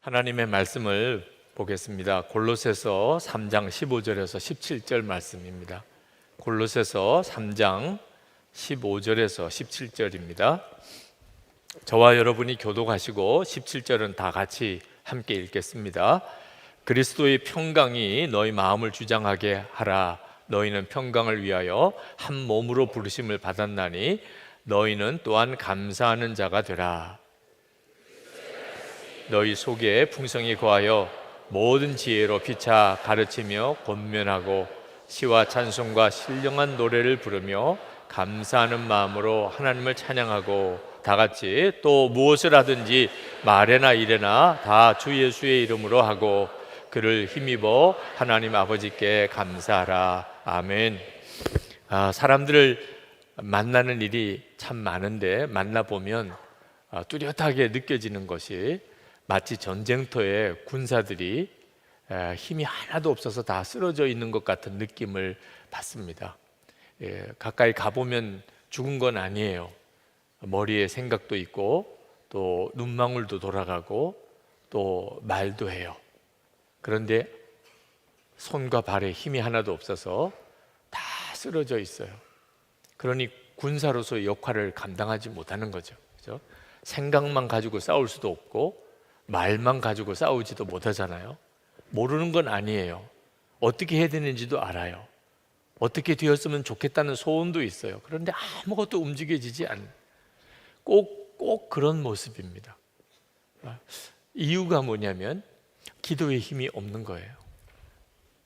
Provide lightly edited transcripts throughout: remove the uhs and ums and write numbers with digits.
하나님의 말씀을 보겠습니다. 골로새서 3장 15절에서 17절 말씀입니다. 골로새서 3장 15절에서 17절입니다. 저와 여러분이 교독하시고 17절은 다 같이 함께 읽겠습니다. 그리스도의 평강이 너희 마음을 주장하게 하라. 너희는 평강을 위하여 한 몸으로 부르심을 받았나니 너희는 또한 감사하는 자가 되라. 너희 속에 풍성히 거하여 모든 지혜로 피차 가르치며 권면하고 시와 찬송과 신령한 노래를 부르며 감사하는 마음으로 하나님을 찬양하고 다 같이 또 무엇을 하든지 말에나 일에나 다 주 예수의 이름으로 하고 그를 힘입어 하나님 아버지께 감사하라. 아멘. 사람들을 만나는 일이 참 많은데 만나보면 뚜렷하게 느껴지는 것이 마치 전쟁터에 군사들이 힘이 하나도 없어서 다 쓰러져 있는 것 같은 느낌을 받습니다. 가까이 가보면 죽은 건 아니에요. 머리에 생각도 있고 또 눈망울도 돌아가고 또 말도 해요. 그런데 손과 발에 힘이 하나도 없어서 다 쓰러져 있어요. 그러니 군사로서의 역할을 감당하지 못하는 거죠. 그죠? 생각만 가지고 싸울 수도 없고 말만 가지고 싸우지도 못하잖아요. 모르는 건 아니에요. 어떻게 해야 되는지도 알아요. 어떻게 되었으면 좋겠다는 소원도 있어요. 그런데 아무것도 움직여지지 않는 꼭 그런 모습입니다. 이유가 뭐냐면 기도의 힘이 없는 거예요.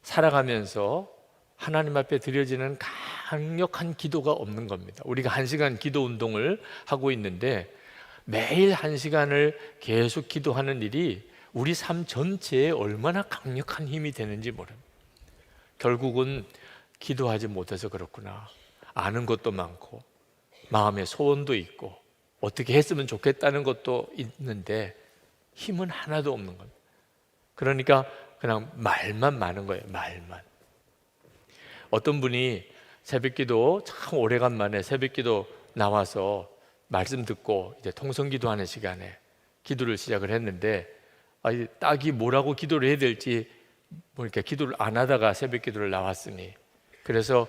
살아가면서 하나님 앞에 드려지는 강력한 기도가 없는 겁니다. 우리가 1시간 기도 운동을 하고 있는데 매일 1시간을 계속 기도하는 일이 우리 삶 전체에 얼마나 강력한 힘이 되는지 모릅니다. 결국은 기도하지 못해서 그렇구나. 아는 것도 많고 마음에 소원도 있고 어떻게 했으면 좋겠다는 것도 있는데 힘은 하나도 없는 겁니다. 그러니까 그냥 말만 많은 거예요. 말만. 어떤 분이 새벽기도 참 오래간만에 새벽기도 나와서 말씀 듣고 이제 통성기도하는 시간에 기도를 시작을 했는데 딱히 뭐라고 기도를 해야 될지 이렇게 기도를 안 하다가 새벽기도를 나왔으니 그래서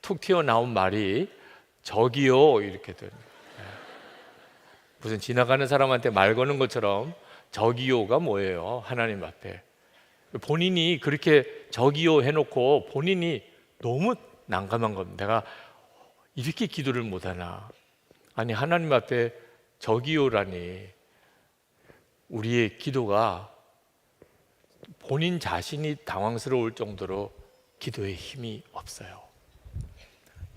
툭 튀어나온 말이 저기요 이렇게 된 무슨 지나가는 사람한테 말 거는 것처럼 저기요가 뭐예요? 하나님 앞에 본인이 그렇게 저기요 해놓고 본인이 너무 난감한 겁니다. 내가 이렇게 기도를 못하나. 아니 하나님 앞에 저기요라니. 우리의 기도가 본인 자신이 당황스러울 정도로 기도에 힘이 없어요.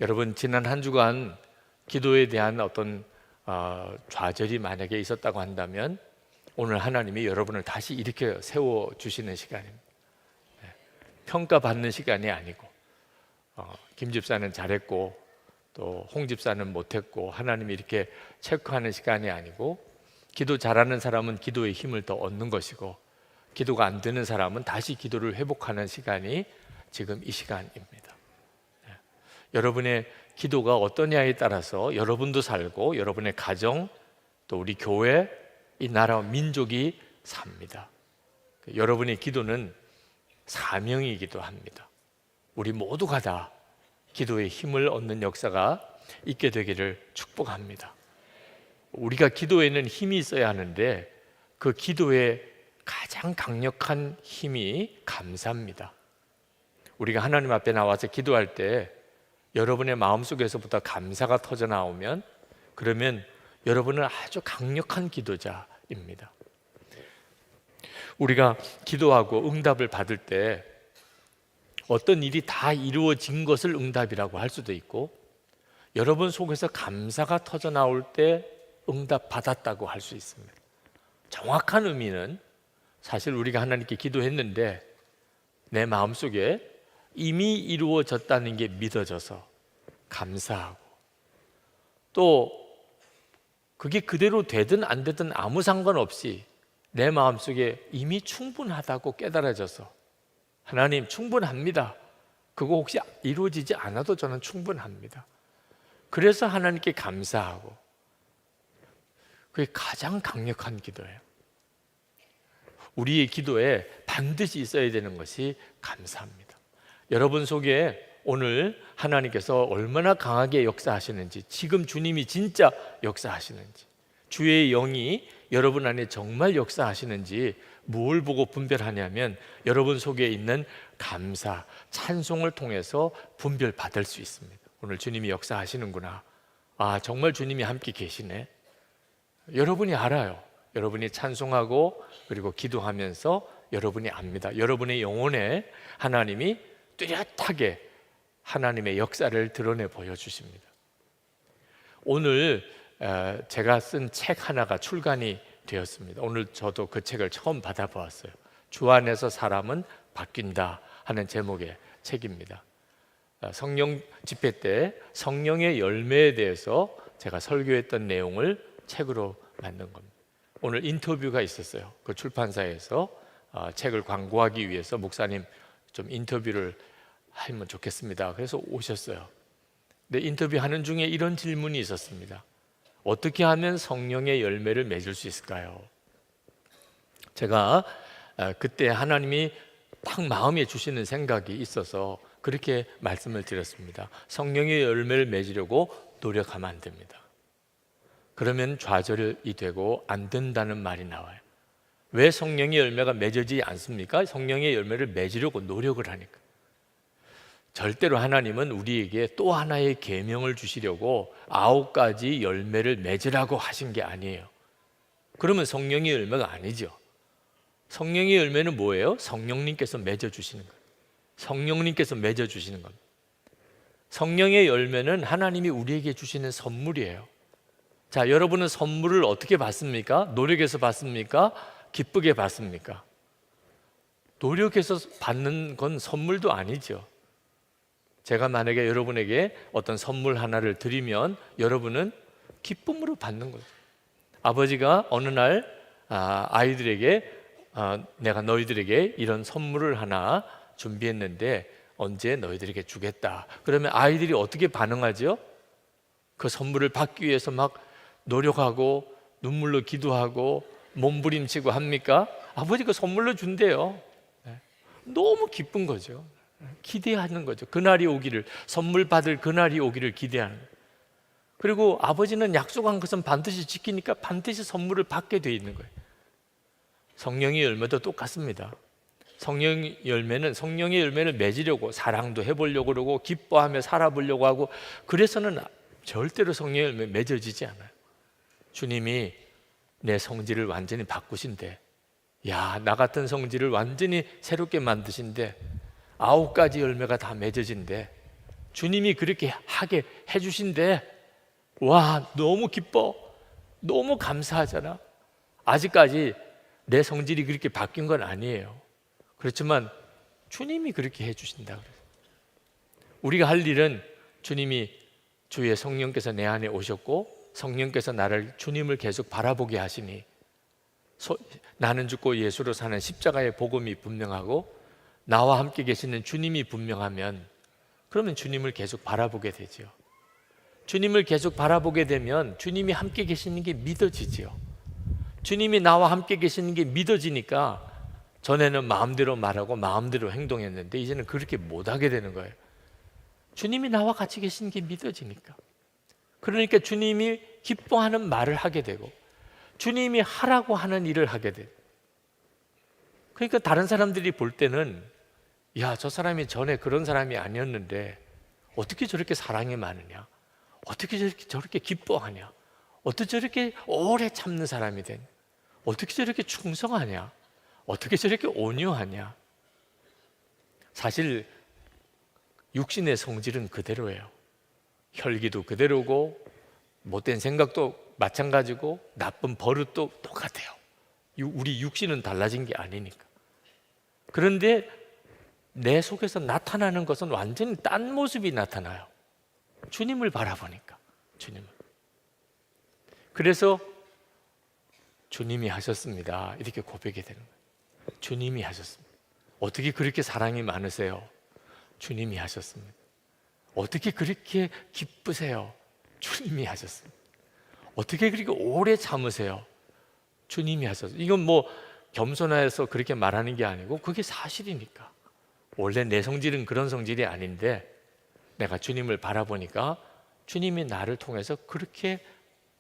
여러분 지난 한 주간 기도에 대한 어떤 좌절이 만약에 있었다고 한다면 오늘 하나님이 여러분을 다시 이렇게 세워주시는 시간입니다. 평가받는 시간이 아니고 김 집사는 잘했고 또 홍 집사는 못했고 하나님이 이렇게 체크하는 시간이 아니고 기도 잘하는 사람은 기도의 힘을 더 얻는 것이고 기도가 안 되는 사람은 다시 기도를 회복하는 시간이 지금 이 시간입니다. 여러분의 기도가 어떠냐에 따라서 여러분도 살고 여러분의 가정 또 우리 교회 이 나라와 민족이 삽니다. 여러분의 기도는 사명이기도 합니다. 우리 모두가 다 기도의 힘을 얻는 역사가 있게 되기를 축복합니다. 우리가 기도에는 힘이 있어야 하는데 그 기도의 가장 강력한 힘이 감사입니다. 우리가 하나님 앞에 나와서 기도할 때 여러분의 마음속에서부터 감사가 터져 나오면 그러면 여러분은 아주 강력한 기도자입니다. 우리가 기도하고 응답을 받을 때 어떤 일이 다 이루어진 것을 응답이라고 할 수도 있고 여러분 속에서 감사가 터져 나올 때 응답 받았다고 할 수 있습니다. 정확한 의미는 사실 우리가 하나님께 기도했는데 내 마음속에 이미 이루어졌다는 게 믿어져서 감사하고 또 그게 그대로 되든 안 되든 아무 상관없이 내 마음속에 이미 충분하다고 깨달아져서 하나님 충분합니다. 그거 혹시 이루어지지 않아도 저는 충분합니다. 그래서 하나님께 감사하고 그게 가장 강력한 기도예요. 우리의 기도에 반드시 있어야 되는 것이 감사합니다. 여러분 속에 오늘 하나님께서 얼마나 강하게 역사하시는지, 지금 주님이 진짜 역사하시는지, 주의 영이 여러분 안에 정말 역사하시는지 뭘 보고 분별하냐면 여러분 속에 있는 감사, 찬송을 통해서 분별받을 수 있습니다. 오늘 주님이 역사하시는구나. 아, 정말 주님이 함께 계시네. 여러분이 알아요. 여러분이 찬송하고 그리고 기도하면서 여러분이 압니다. 여러분의 영혼에 하나님이 뚜렷하게 하나님의 역사를 드러내 보여주십니다. 오늘 제가 쓴 책 하나가 출간이 되었습니다. 오늘 저도 그 책을 처음 받아보았어요. 주 안에서 사람은 바뀐다 하는 제목의 책입니다. 성령 집회 때 성령의 열매에 대해서 제가 설교했던 내용을 책으로 만든 겁니다. 오늘 인터뷰가 있었어요. 그 출판사에서 책을 광고하기 위해서 목사님 좀 인터뷰를 하면 좋겠습니다. 그래서 오셨어요. 근데 인터뷰하는 중에 이런 질문이 있었습니다. 어떻게 하면 성령의 열매를 맺을 수 있을까요? 제가 그때 하나님이 딱 마음에 주시는 생각이 있어서 그렇게 말씀을 드렸습니다. 성령의 열매를 맺으려고 노력하면 안 됩니다. 그러면 좌절이 되고 안 된다는 말이 나와요. 왜 성령의 열매가 맺어지지 않습니까? 성령의 열매를 맺으려고 노력을 하니까. 절대로 하나님은 우리에게 또 하나의 계명을 주시려고 9가지 열매를 맺으라고 하신 게 아니에요. 그러면 성령의 열매가 아니죠. 성령의 열매는 뭐예요? 성령님께서 맺어주시는 거예요. 성령님께서 맺어주시는 겁니다. 성령의 열매는 하나님이 우리에게 주시는 선물이에요. 자, 여러분은 선물을 어떻게 받습니까? 노력해서 받습니까? 기쁘게 받습니까? 노력해서 받는 건 선물도 아니죠. 제가 만약에 여러분에게 어떤 선물 하나를 드리면 여러분은 기쁨으로 받는 거죠. 아버지가 어느 날 아이들에게 내가 너희들에게 이런 선물을 하나 준비했는데 언제 너희들에게 주겠다. 그러면 아이들이 어떻게 반응하죠? 그 선물을 받기 위해서 막 노력하고 눈물로 기도하고 몸부림치고 합니까? 아버지가 선물로 준대요. 너무 기쁜 거죠. 기대하는 거죠. 그날이 오기를, 선물 받을 그날이 오기를 기대하는 거예요. 그리고 아버지는 약속한 것은 반드시 지키니까 반드시 선물을 받게 돼 있는 거예요. 성령의 열매도 똑같습니다. 성령의 열매를 맺으려고 사랑도 해보려고 그러고 기뻐하며 살아보려고 하고, 그래서는 절대로 성령의 열매 맺어지지 않아요. 주님이 내 성질을 완전히 바꾸신대. 야, 나 같은 성질을 완전히 새롭게 만드신대. 9가지 열매가 다 맺어진대. 주님이 그렇게 하게 해주신대. 와, 너무 기뻐. 너무 감사하잖아. 아직까지 내 성질이 그렇게 바뀐 건 아니에요. 그렇지만 주님이 그렇게 해주신다. 우리가 할 일은 주님이 주의 성령께서 내 안에 오셨고 성령께서 나를 주님을 계속 바라보게 하시니 나는 죽고 예수로 사는 십자가의 복음이 분명하고 나와 함께 계시는 주님이 분명하면 그러면 주님을 계속 바라보게 되죠. 주님을 계속 바라보게 되면 주님이 함께 계시는 게 믿어지죠. 주님이 나와 함께 계시는 게 믿어지니까 전에는 마음대로 말하고 마음대로 행동했는데 이제는 그렇게 못하게 되는 거예요. 주님이 나와 같이 계시는 게 믿어지니까. 그러니까 주님이 기뻐하는 말을 하게 되고 주님이 하라고 하는 일을 하게 돼요. 그러니까 다른 사람들이 볼 때는 야, 저 사람이 전에 그런 사람이 아니었는데 어떻게 저렇게 사랑이 많으냐, 어떻게 저렇게 기뻐하냐, 어떻게 저렇게 오래 참는 사람이 되냐, 어떻게 저렇게 충성하냐, 어떻게 저렇게 온유하냐. 사실 육신의 성질은 그대로예요. 혈기도 그대로고 못된 생각도 마찬가지고 나쁜 버릇도 똑같아요. 우리 육신은 달라진 게 아니니까. 그런데 내 속에서 나타나는 것은 완전히 딴 모습이 나타나요. 주님을 바라보니까. 주님을. 그래서 주님이 하셨습니다. 이렇게 고백이 되는 거예요. 주님이 하셨습니다. 어떻게 그렇게 사랑이 많으세요? 주님이 하셨습니다. 어떻게 그렇게 기쁘세요? 주님이 하셨습니다. 어떻게 그렇게 오래 참으세요? 주님이 하셨어요. 이건 뭐 겸손해서 그렇게 말하는 게 아니고 그게 사실이니까. 원래 내 성질은 그런 성질이 아닌데 내가 주님을 바라보니까 주님이 나를 통해서 그렇게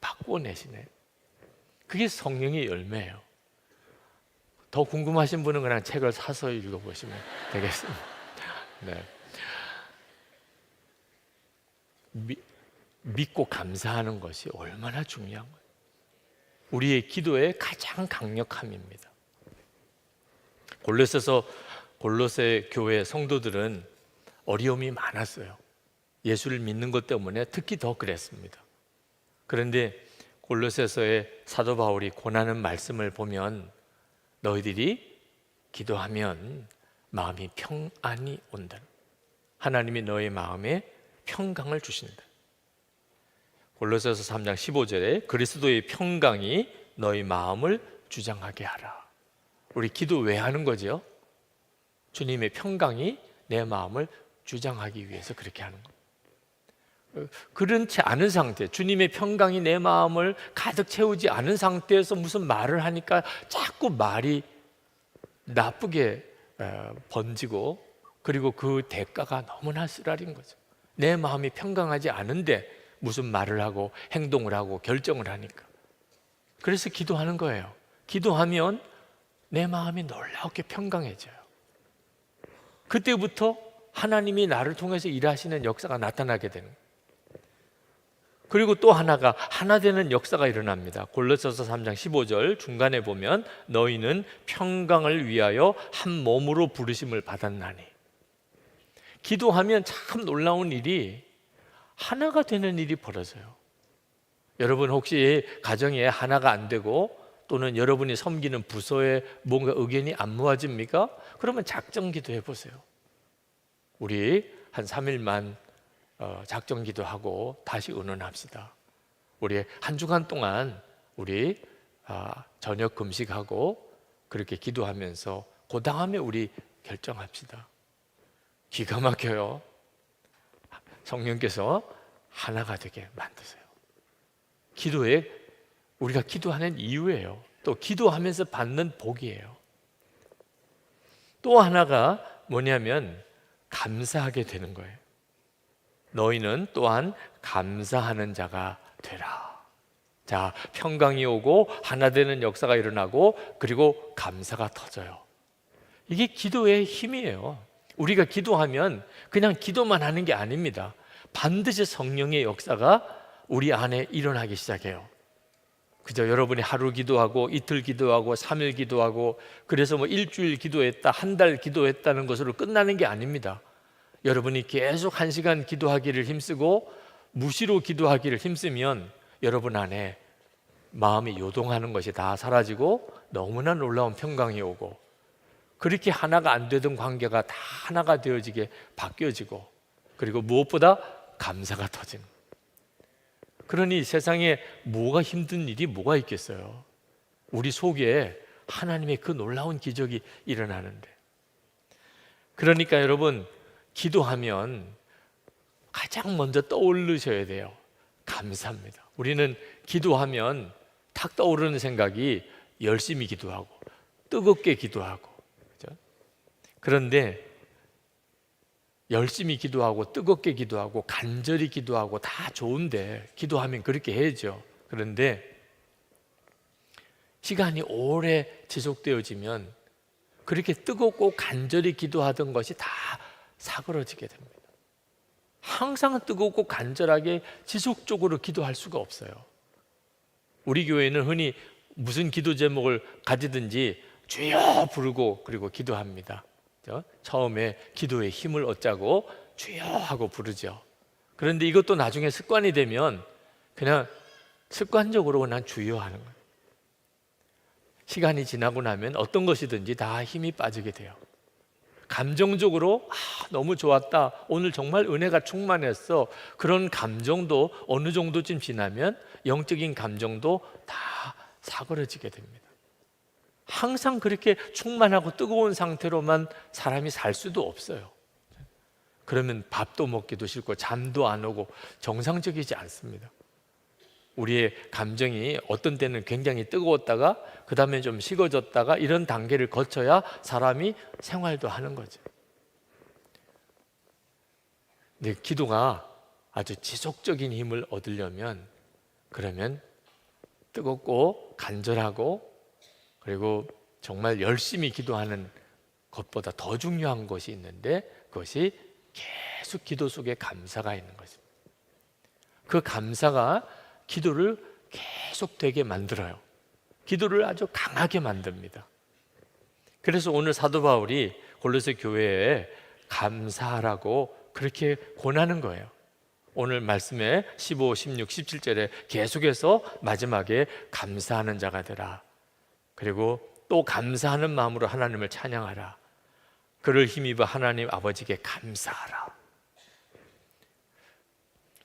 바꿔내시네. 그게 성령의 열매예요. 더 궁금하신 분은 그냥 책을 사서 읽어보시면 되겠습니다. 네. 믿고 감사하는 것이 얼마나 중요한 거예요. 우리의 기도의 가장 강력함입니다. 골로새 교회 성도들은 어려움이 많았어요. 예수를 믿는 것 때문에 특히 더 그랬습니다. 그런데 골로새서의 사도 바울이 권하는 말씀을 보면 너희들이 기도하면 마음이 평안이 온다. 하나님이 너의 마음에 평강을 주신다. 골로새서 3장 15절에 그리스도의 평강이 너희 마음을 주장하게 하라. 우리 기도 왜 하는 거죠? 주님의 평강이 내 마음을 주장하기 위해서 그렇게 하는 거예요. 그렇지 않은 상태, 주님의 평강이 내 마음을 가득 채우지 않은 상태에서 무슨 말을 하니까 자꾸 말이 나쁘게 번지고, 그리고 그 대가가 너무나 쓰라린 거죠. 내 마음이 평강하지 않은데 무슨 말을 하고 행동을 하고 결정을 하니까. 그래서 기도하는 거예요. 기도하면 내 마음이 놀랍게 평강해져요. 그때부터 하나님이 나를 통해서 일하시는 역사가 나타나게 되는 거예요. 그리고 또 하나가 하나 되는 역사가 일어납니다. 골로새서 3장 15절 중간에 보면 너희는 평강을 위하여 한 몸으로 부르심을 받았나니. 기도하면 참 놀라운 일이 하나가 되는 일이 벌어져요. 여러분 혹시 가정에 하나가 안 되고 또는 여러분이 섬기는 부서에 뭔가 의견이 안 모아집니까? 그러면 작정기도 해보세요. 우리 한 3일만 작정기도하고 다시 의논합시다. 우리 한 주간 동안 우리 저녁 금식하고 그렇게 기도하면서 그 다음에 우리 결정합시다. 기가 막혀요. 성령께서 하나가 되게 만드세요. 기도에 우리가 기도하는 이유예요. 또 기도하면서 받는 복이에요. 또 하나가 뭐냐면 감사하게 되는 거예요. 너희는 또한 감사하는 자가 되라. 자, 평강이 오고 하나 되는 역사가 일어나고 그리고 감사가 터져요. 이게 기도의 힘이에요. 우리가 기도하면 그냥 기도만 하는 게 아닙니다. 반드시 성령의 역사가 우리 안에 일어나기 시작해요. 그저 여러분이 하루 기도하고 이틀 기도하고 3일 기도하고 그래서 뭐 일주일 기도했다, 한 달 기도했다는 것으로 끝나는 게 아닙니다. 여러분이 계속 1시간 기도하기를 힘쓰고 무시로 기도하기를 힘쓰면 여러분 안에 마음이 요동하는 것이 다 사라지고 너무나 놀라운 평강이 오고, 그렇게 하나가 안 되던 관계가 다 하나가 되어지게 바뀌어지고, 그리고 무엇보다 감사가 터지는. 그러니 세상에 뭐가 힘든 일이 뭐가 있겠어요? 우리 속에 하나님의 그 놀라운 기적이 일어나는데. 그러니까 여러분, 기도하면 가장 먼저 떠올리셔야 돼요. 감사합니다. 우리는 기도하면 탁 떠오르는 생각이 열심히 기도하고 뜨겁게 기도하고, 그렇죠? 그런데 열심히 기도하고 뜨겁게 기도하고 간절히 기도하고 다 좋은데, 기도하면 그렇게 해야죠. 그런데 시간이 오래 지속되어지면 그렇게 뜨겁고 간절히 기도하던 것이 다 사그러지게 됩니다. 항상 뜨겁고 간절하게 지속적으로 기도할 수가 없어요. 우리 교회는 흔히 무슨 기도 제목을 가지든지 주여 부르고 그리고 기도합니다. 처음에 기도의 힘을 얻자고 주여 하고 부르죠. 그런데 이것도 나중에 습관이 되면 그냥 습관적으로 그냥 주여 하는 거예요. 시간이 지나고 나면 어떤 것이든지 다 힘이 빠지게 돼요. 감정적으로 너무 좋았다, 오늘 정말 은혜가 충만했어, 그런 감정도 어느 정도쯤 지나면 영적인 감정도 다 사그러지게 됩니다. 항상 그렇게 충만하고 뜨거운 상태로만 사람이 살 수도 없어요. 그러면 밥도 먹기도 싫고 잠도 안 오고 정상적이지 않습니다. 우리의 감정이 어떤 때는 굉장히 뜨거웠다가 그 다음에 좀 식어졌다가 이런 단계를 거쳐야 사람이 생활도 하는 거죠. 근데 기도가 아주 지속적인 힘을 얻으려면 그러면 뜨겁고 간절하고 그리고 정말 열심히 기도하는 것보다 더 중요한 것이 있는데 그것이 계속 기도 속에 감사가 있는 것입니다. 그 감사가 기도를 계속 되게 만들어요. 기도를 아주 강하게 만듭니다. 그래서 오늘 사도 바울이 골로새 교회에 감사하라고 그렇게 권하는 거예요. 오늘 말씀에 15, 16, 17절에 계속해서 마지막에 감사하는 자가 되라. 그리고 또 감사하는 마음으로 하나님을 찬양하라. 그를 힘입어 하나님 아버지께 감사하라.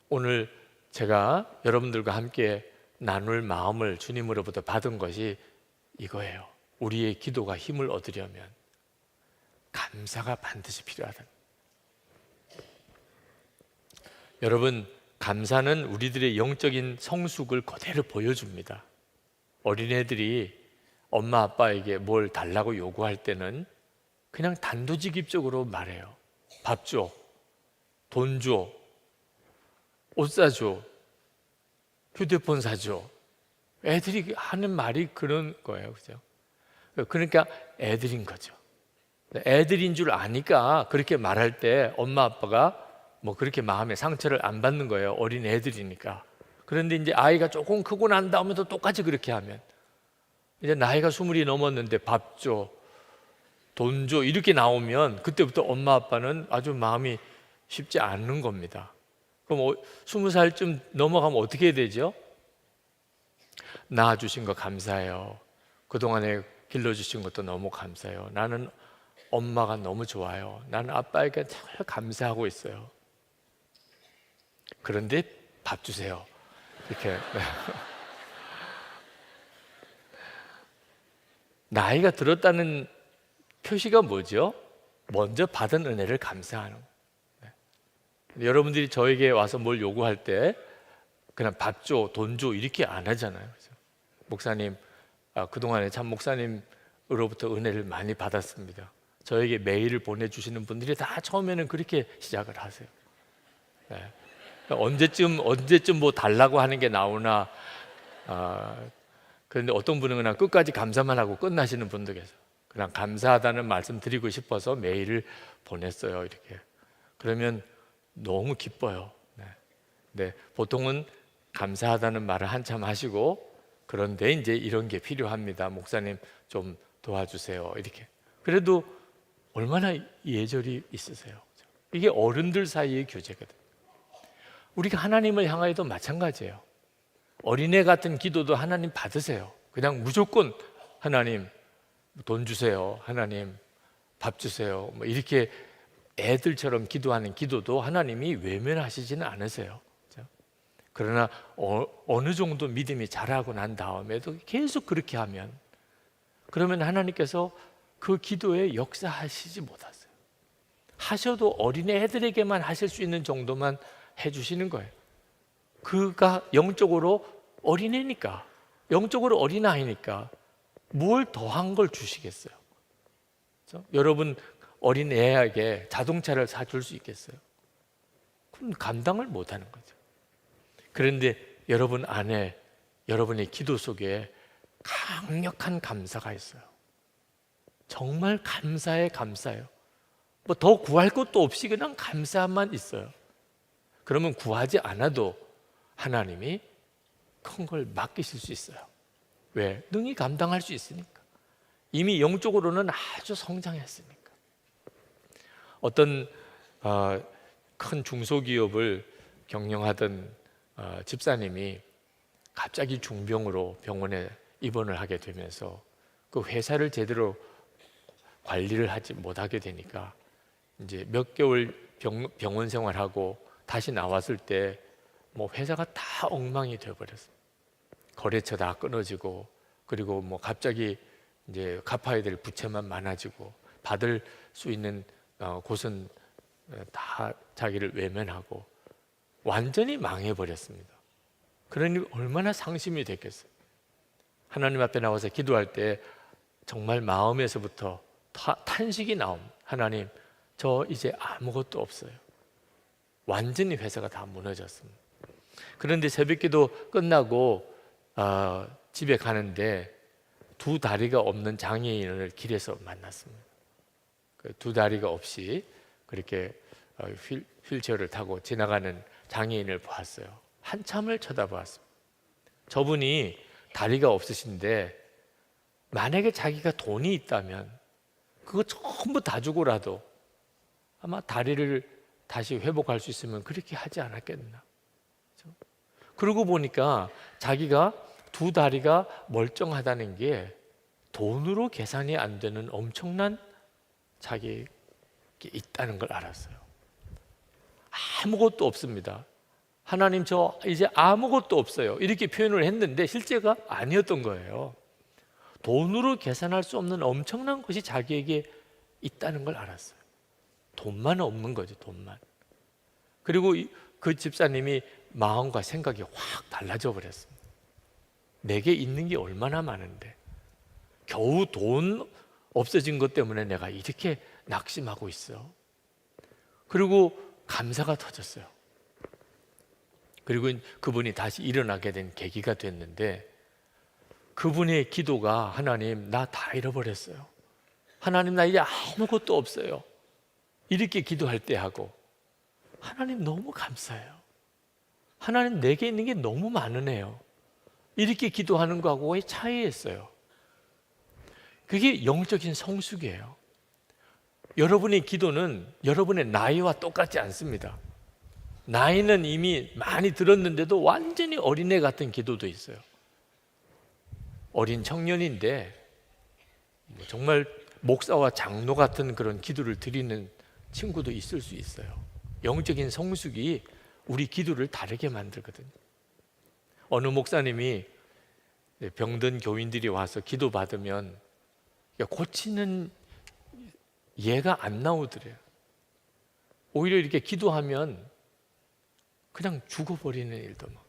오늘 제가 여러분들과 함께 나눌 마음을 주님으로부터 받은 것이 이거예요. 우리의 기도가 힘을 얻으려면 감사가 반드시 필요하다. 여러분, 감사는 우리들의 영적인 성숙을 그대로 보여줍니다. 어린애들이 엄마 아빠에게 뭘 달라고 요구할 때는 그냥 단도직입적으로 말해요. 밥 줘, 돈 줘, 옷 사줘, 휴대폰 사줘. 애들이 하는 말이 그런 거예요. 그죠? 그러니까 애들인 거죠. 애들인 줄 아니까 그렇게 말할 때 엄마 아빠가 뭐 그렇게 마음에 상처를 안 받는 거예요. 어린 애들이니까. 그런데 이제 아이가 조금 크고 난 다음에도 똑같이 그렇게 하면 이제 나이가 20이 넘었는데 밥 줘, 돈 줘 이렇게 나오면 그때부터 엄마 아빠는 아주 마음이 쉽지 않는 겁니다. 그럼 20살쯤 넘어가면 어떻게 해야 되죠? 낳아주신 거 감사해요. 그동안에 길러주신 것도 너무 감사해요. 나는 엄마가 너무 좋아요. 나는 아빠에게 잘 감사하고 있어요. 그런데 밥 주세요. 이렇게. 나이가 들었다는 표시가 뭐죠? 먼저 받은 은혜를 감사하는. 여러분들이 저에게 와서 뭘 요구할 때 그냥 밥 줘, 돈 줘 이렇게 안 하잖아요. 그렇죠? 목사님, 그동안에 참 목사님으로부터 은혜를 많이 받았습니다. 저에게 메일을 보내주시는 분들이 다 처음에는 그렇게 시작을 하세요. 네. 언제쯤 뭐 달라고 하는 게 나오나. 그런데 어떤 분은 그냥 끝까지 감사만 하고 끝나시는 분도 계세요. 그냥 감사하다는 말씀 드리고 싶어서 메일을 보냈어요. 이렇게. 그러면 너무 기뻐요. 네, 보통은 감사하다는 말을 한참 하시고 그런데 이제 이런 게 필요합니다. 목사님 좀 도와주세요. 이렇게. 그래도 얼마나 예절이 있으세요. 이게 어른들 사이의 교제거든요. 우리가 하나님을 향하여도 마찬가지예요. 어린애 같은 기도도 하나님 받으세요. 그냥 무조건 하나님 돈 주세요. 하나님 밥 주세요. 뭐 이렇게 애들처럼 기도하는 기도도 하나님이 외면하시지는 않으세요. 그렇죠? 그러나 어느 정도 믿음이 자라고 난 다음에도 계속 그렇게 하면 그러면 하나님께서 그 기도에 역사하시지 못하세요. 하셔도 어린애 애들에게만 하실 수 있는 정도만 해주시는 거예요. 그가 영적으로 어린애니까, 영적으로 어린아이니까 뭘 더한 걸 주시겠어요? 그렇죠? 여러분 어린애에게 자동차를 사줄 수 있겠어요? 그럼 감당을 못하는 거죠. 그런데 여러분 안에 여러분의 기도 속에 강력한 감사가 있어요. 정말 감사해요. 뭐 더 구할 것도 없이 그냥 감사만 있어요. 그러면 구하지 않아도 하나님이 큰 걸 맡기실 수 있어요. 왜? 능히 감당할 수 있으니까. 이미 영적으로는 아주 성장했으니까. 어떤 큰 중소기업을 경영하던 집사님이 갑자기 중병으로 병원에 입원을 하게 되면서 그 회사를 제대로 관리를 하지 못하게 되니까 이제 몇 개월 병원 생활하고 다시 나왔을 때 뭐 회사가 다 엉망이 되어버렸어요. 거래처 다 끊어지고 그리고 뭐 갑자기 이제 갚아야 될 부채만 많아지고 받을 수 있는 곳은 다 자기를 외면하고 완전히 망해버렸습니다. 그러니 얼마나 상심이 됐겠어요. 하나님 앞에 나와서 기도할 때 정말 마음에서부터 탄식이 나옵니다. 하나님, 저 이제 아무것도 없어요. 완전히 회사가 다 무너졌습니다. 그런데 새벽기도 끝나고 집에 가는데 두 다리가 없는 장애인을 길에서 만났습니다. 그 두 다리가 없이 그렇게 휠체어를 타고 지나가는 장애인을 보았어요. 한참을 쳐다보았습니다. 저분이 다리가 없으신데 만약에 자기가 돈이 있다면 그거 전부 다 주고라도 아마 다리를 다시 회복할 수 있으면 그렇게 하지 않았겠나. 그러고 보니까 자기가 두 다리가 멀쩡하다는 게 돈으로 계산이 안 되는 엄청난 자기에게 있다는 걸 알았어요. 아무것도 없습니다. 하나님, 저 이제 아무것도 없어요. 이렇게 표현을 했는데 실제가 아니었던 거예요. 돈으로 계산할 수 없는 엄청난 것이 자기에게 있다는 걸 알았어요. 돈만 없는 거죠, 돈만. 그리고 그 집사님이 마음과 생각이 확 달라져 버렸습니다. 내게 있는 게 얼마나 많은데 겨우 돈 없어진 것 때문에 내가 이렇게 낙심하고 있어. 그리고 감사가 터졌어요. 그리고 그분이 다시 일어나게 된 계기가 됐는데 그분의 기도가 하나님, 나 다 잃어버렸어요. 하나님, 나 이제 아무것도 없어요. 이렇게 기도할 때 하고 하나님 너무 감사해요. 하나님 내게 있는 게 너무 많으네요. 이렇게 기도하는 거하고의 차이였어요. 그게 영적인 성숙이에요. 여러분의 기도는 여러분의 나이와 똑같지 않습니다. 나이는 이미 많이 들었는데도 완전히 어린애 같은 기도도 있어요. 어린 청년인데 정말 목사와 장로 같은 그런 기도를 드리는 친구도 있을 수 있어요. 영적인 성숙이 우리 기도를 다르게 만들거든요. 어느 목사님이 병든 교인들이 와서 기도받으면 고치는 예가 안 나오더래요. 오히려 이렇게 기도하면 그냥 죽어버리는 일도 막.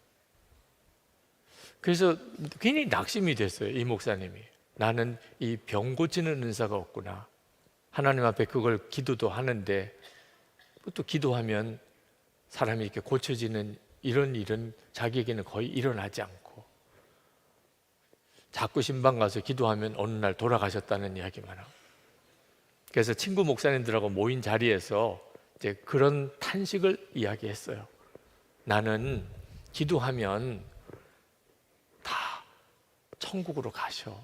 그래서 굉장히 낙심이 됐어요. 이 목사님이. 나는 이 병 고치는 은사가 없구나. 하나님 앞에 그걸 기도도 하는데 또 기도하면 사람이 이렇게 고쳐지는 이런 일은 자기에게는 거의 일어나지 않고 자꾸 신방 가서 기도하면 어느 날 돌아가셨다는 이야기만 하고. 그래서 친구 목사님들하고 모인 자리에서 이제 그런 탄식을 이야기했어요. 나는 기도하면 다 천국으로 가셔.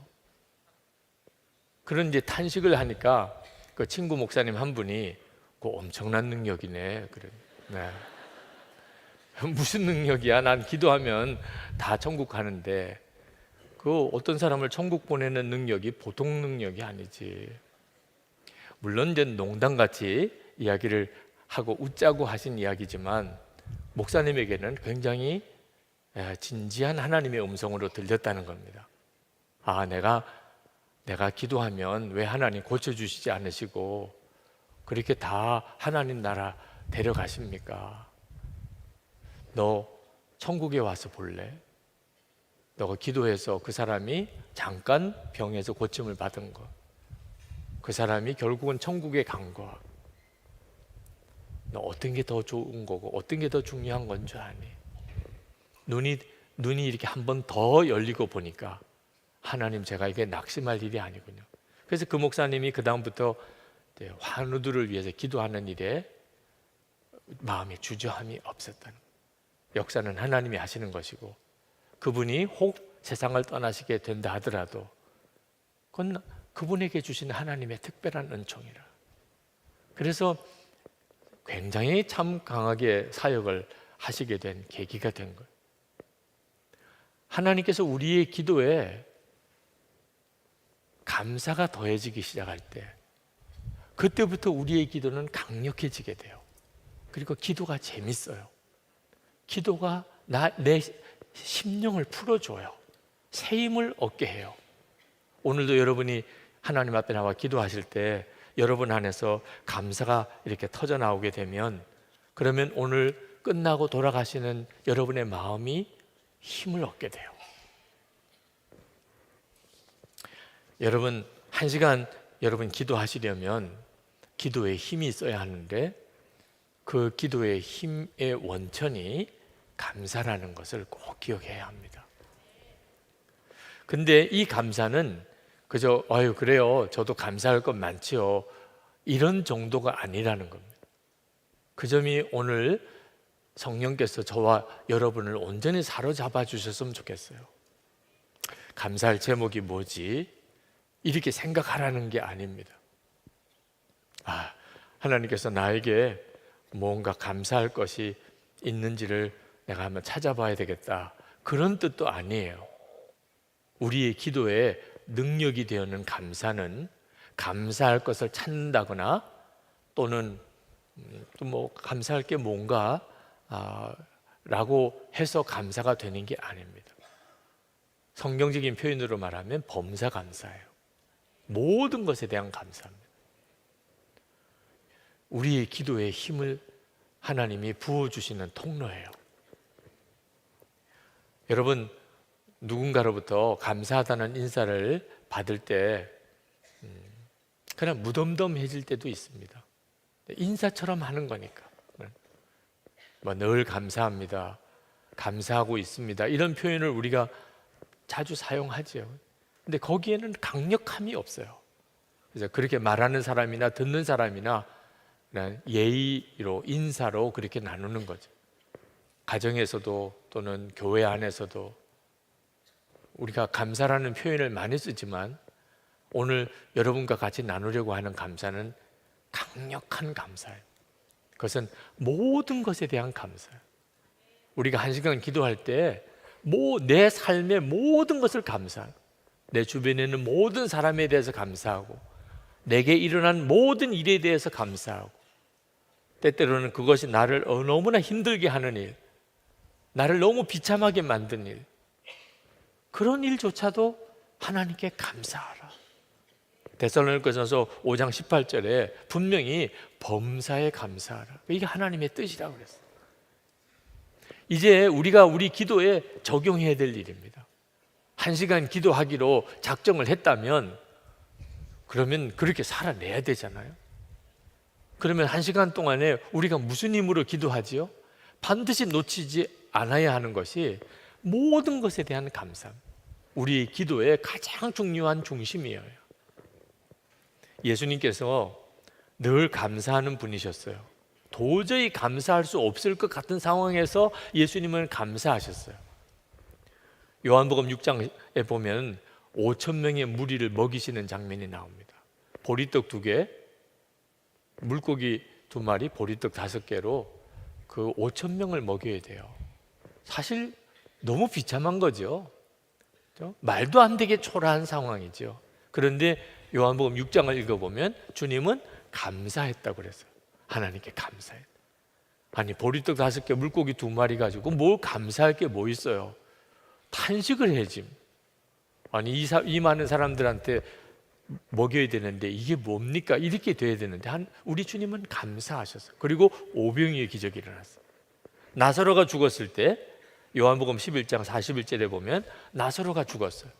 그런 이제 탄식을 하니까 그 친구 목사님 한 분이 그 엄청난 능력이네. 그래. 네. 무슨 능력이야? 난 기도하면 다 천국 가는데 그 어떤 사람을 천국 보내는 능력이 보통 능력이 아니지. 물론 이제 농담같이 이야기를 하고 웃자고 하신 이야기지만 목사님에게는 굉장히 진지한 하나님의 음성으로 들렸다는 겁니다. 아, 내가 기도하면 왜 하나님 고쳐주시지 않으시고 그렇게 다 하나님 나라 데려가십니까? 너 천국에 와서 볼래? 너가 기도해서 그 사람이 잠깐 병에서 고침을 받은 거, 그 사람이 결국은 천국에 간 거, 너 어떤 게 더 좋은 거고 어떤 게 더 중요한 건 줄 아니? 눈이 이렇게 한 번 더 열리고 보니까 하나님, 제가 이게 낙심할 일이 아니군요. 그래서 그 목사님이 그 다음부터 환우들을 위해서 기도하는 일에 마음에 주저함이 없었다는 거예요. 역사는 하나님이 하시는 것이고 그분이 혹 세상을 떠나시게 된다 하더라도 그건 그분에게 주신 하나님의 특별한 은총이라. 그래서 굉장히 참 강하게 사역을 하시게 된 계기가 된 거예요. 하나님께서 우리의 기도에 감사가 더해지기 시작할 때 그때부터 우리의 기도는 강력해지게 돼요. 그리고 기도가 재밌어요. 기도가 내 심령을 풀어줘요. 새 힘을 얻게 해요. 오늘도 여러분이 하나님 앞에 나와 기도하실 때 여러분 안에서 감사가 이렇게 터져 나오게 되면 그러면 오늘 끝나고 돌아가시는 여러분의 마음이 힘을 얻게 돼요. 여러분, 1시간 여러분 기도하시려면 기도에 힘이 있어야 하는데 그 기도의 힘의 원천이 감사라는 것을 꼭 기억해야 합니다. 근데 이 감사는 그저 아유 그래요 저도 감사할 것 많지요 이런 정도가 아니라는 겁니다. 그 점이 오늘 성령께서 저와 여러분을 온전히 사로잡아 주셨으면 좋겠어요. 감사할 제목이 뭐지? 이렇게 생각하라는 게 아닙니다. 하나님께서 나에게 뭔가 감사할 것이 있는지를 내가 한번 찾아봐야 되겠다, 그런 뜻도 아니에요. 우리의 기도에 능력이 되어는 감사는 감사할 것을 찾는다거나 또는 또 뭐 감사할 게 뭔가 라고 해서 감사가 되는 게 아닙니다. 성경적인 표현으로 말하면 범사 감사예요. 모든 것에 대한 감사입니다. 우리의 기도에 힘을 하나님이 부어주시는 통로예요. 여러분, 누군가로부터 감사하다는 인사를 받을 때 그냥 무덤덤해질 때도 있습니다. 인사처럼 하는 거니까. 늘 감사합니다, 감사하고 있습니다, 이런 표현을 우리가 자주 사용하죠. 근데 거기에는 강력함이 없어요. 그래서 그렇게 말하는 사람이나 듣는 사람이나 그냥 예의로 인사로 그렇게 나누는 거죠. 가정에서도 또는 교회 안에서도 우리가 감사라는 표현을 많이 쓰지만 오늘 여러분과 같이 나누려고 하는 감사는 강력한 감사예요. 그것은 모든 것에 대한 감사예요. 우리가 1시간 기도할 때 내 삶의 모든 것을 감사해요. 내 주변에 있는 모든 사람에 대해서 감사하고 내게 일어난 모든 일에 대해서 감사하고 때때로는 그것이 나를 너무나 힘들게 하는 일, 나를 너무 비참하게 만든 일, 그런 일조차도 하나님께 감사하라. 데살로니가전서 5장 18절에 분명히 범사에 감사하라, 이게 하나님의 뜻이라고 그랬어요. 이제 우리가 우리 기도에 적용해야 될 일입니다. 1시간 기도하기로 작정을 했다면 그러면 그렇게 살아내야 되잖아요. 그러면 1시간 동안에 우리가 무슨 힘으로 기도하지요? 반드시 놓치지 않아야 하는 것이 모든 것에 대한 감사, 우리 기도의 가장 중요한 중심이에요. 예수님께서 늘 감사하는 분이셨어요. 도저히 감사할 수 없을 것 같은 상황에서 예수님은 감사하셨어요. 요한복음 6장에 보면 5,000명의 무리를 먹이시는 장면이 나옵니다. 보리떡 2개, 물고기 2마리, 보리떡 5개로 그 5,000명을 먹여야 돼요. 사실 너무 비참한 거죠. 말도 안 되게 초라한 상황이죠. 그런데 요한복음 6장을 읽어보면 주님은 감사했다고 그랬어요. 하나님께 감사했다. 아니 보리떡 5개, 물고기 2마리 가지고 뭘 감사할 게 뭐 있어요? 탄식을 해야지. 아니 이 많은 사람들한테 먹여야 되는데 이게 뭡니까? 이렇게 돼야 되는데 우리 주님은 감사하셨어요. 그리고 오병이의 기적이 일어났어요. 나사로가 죽었을 때 요한복음 11장 41절에 보면 나사로가 죽었어요.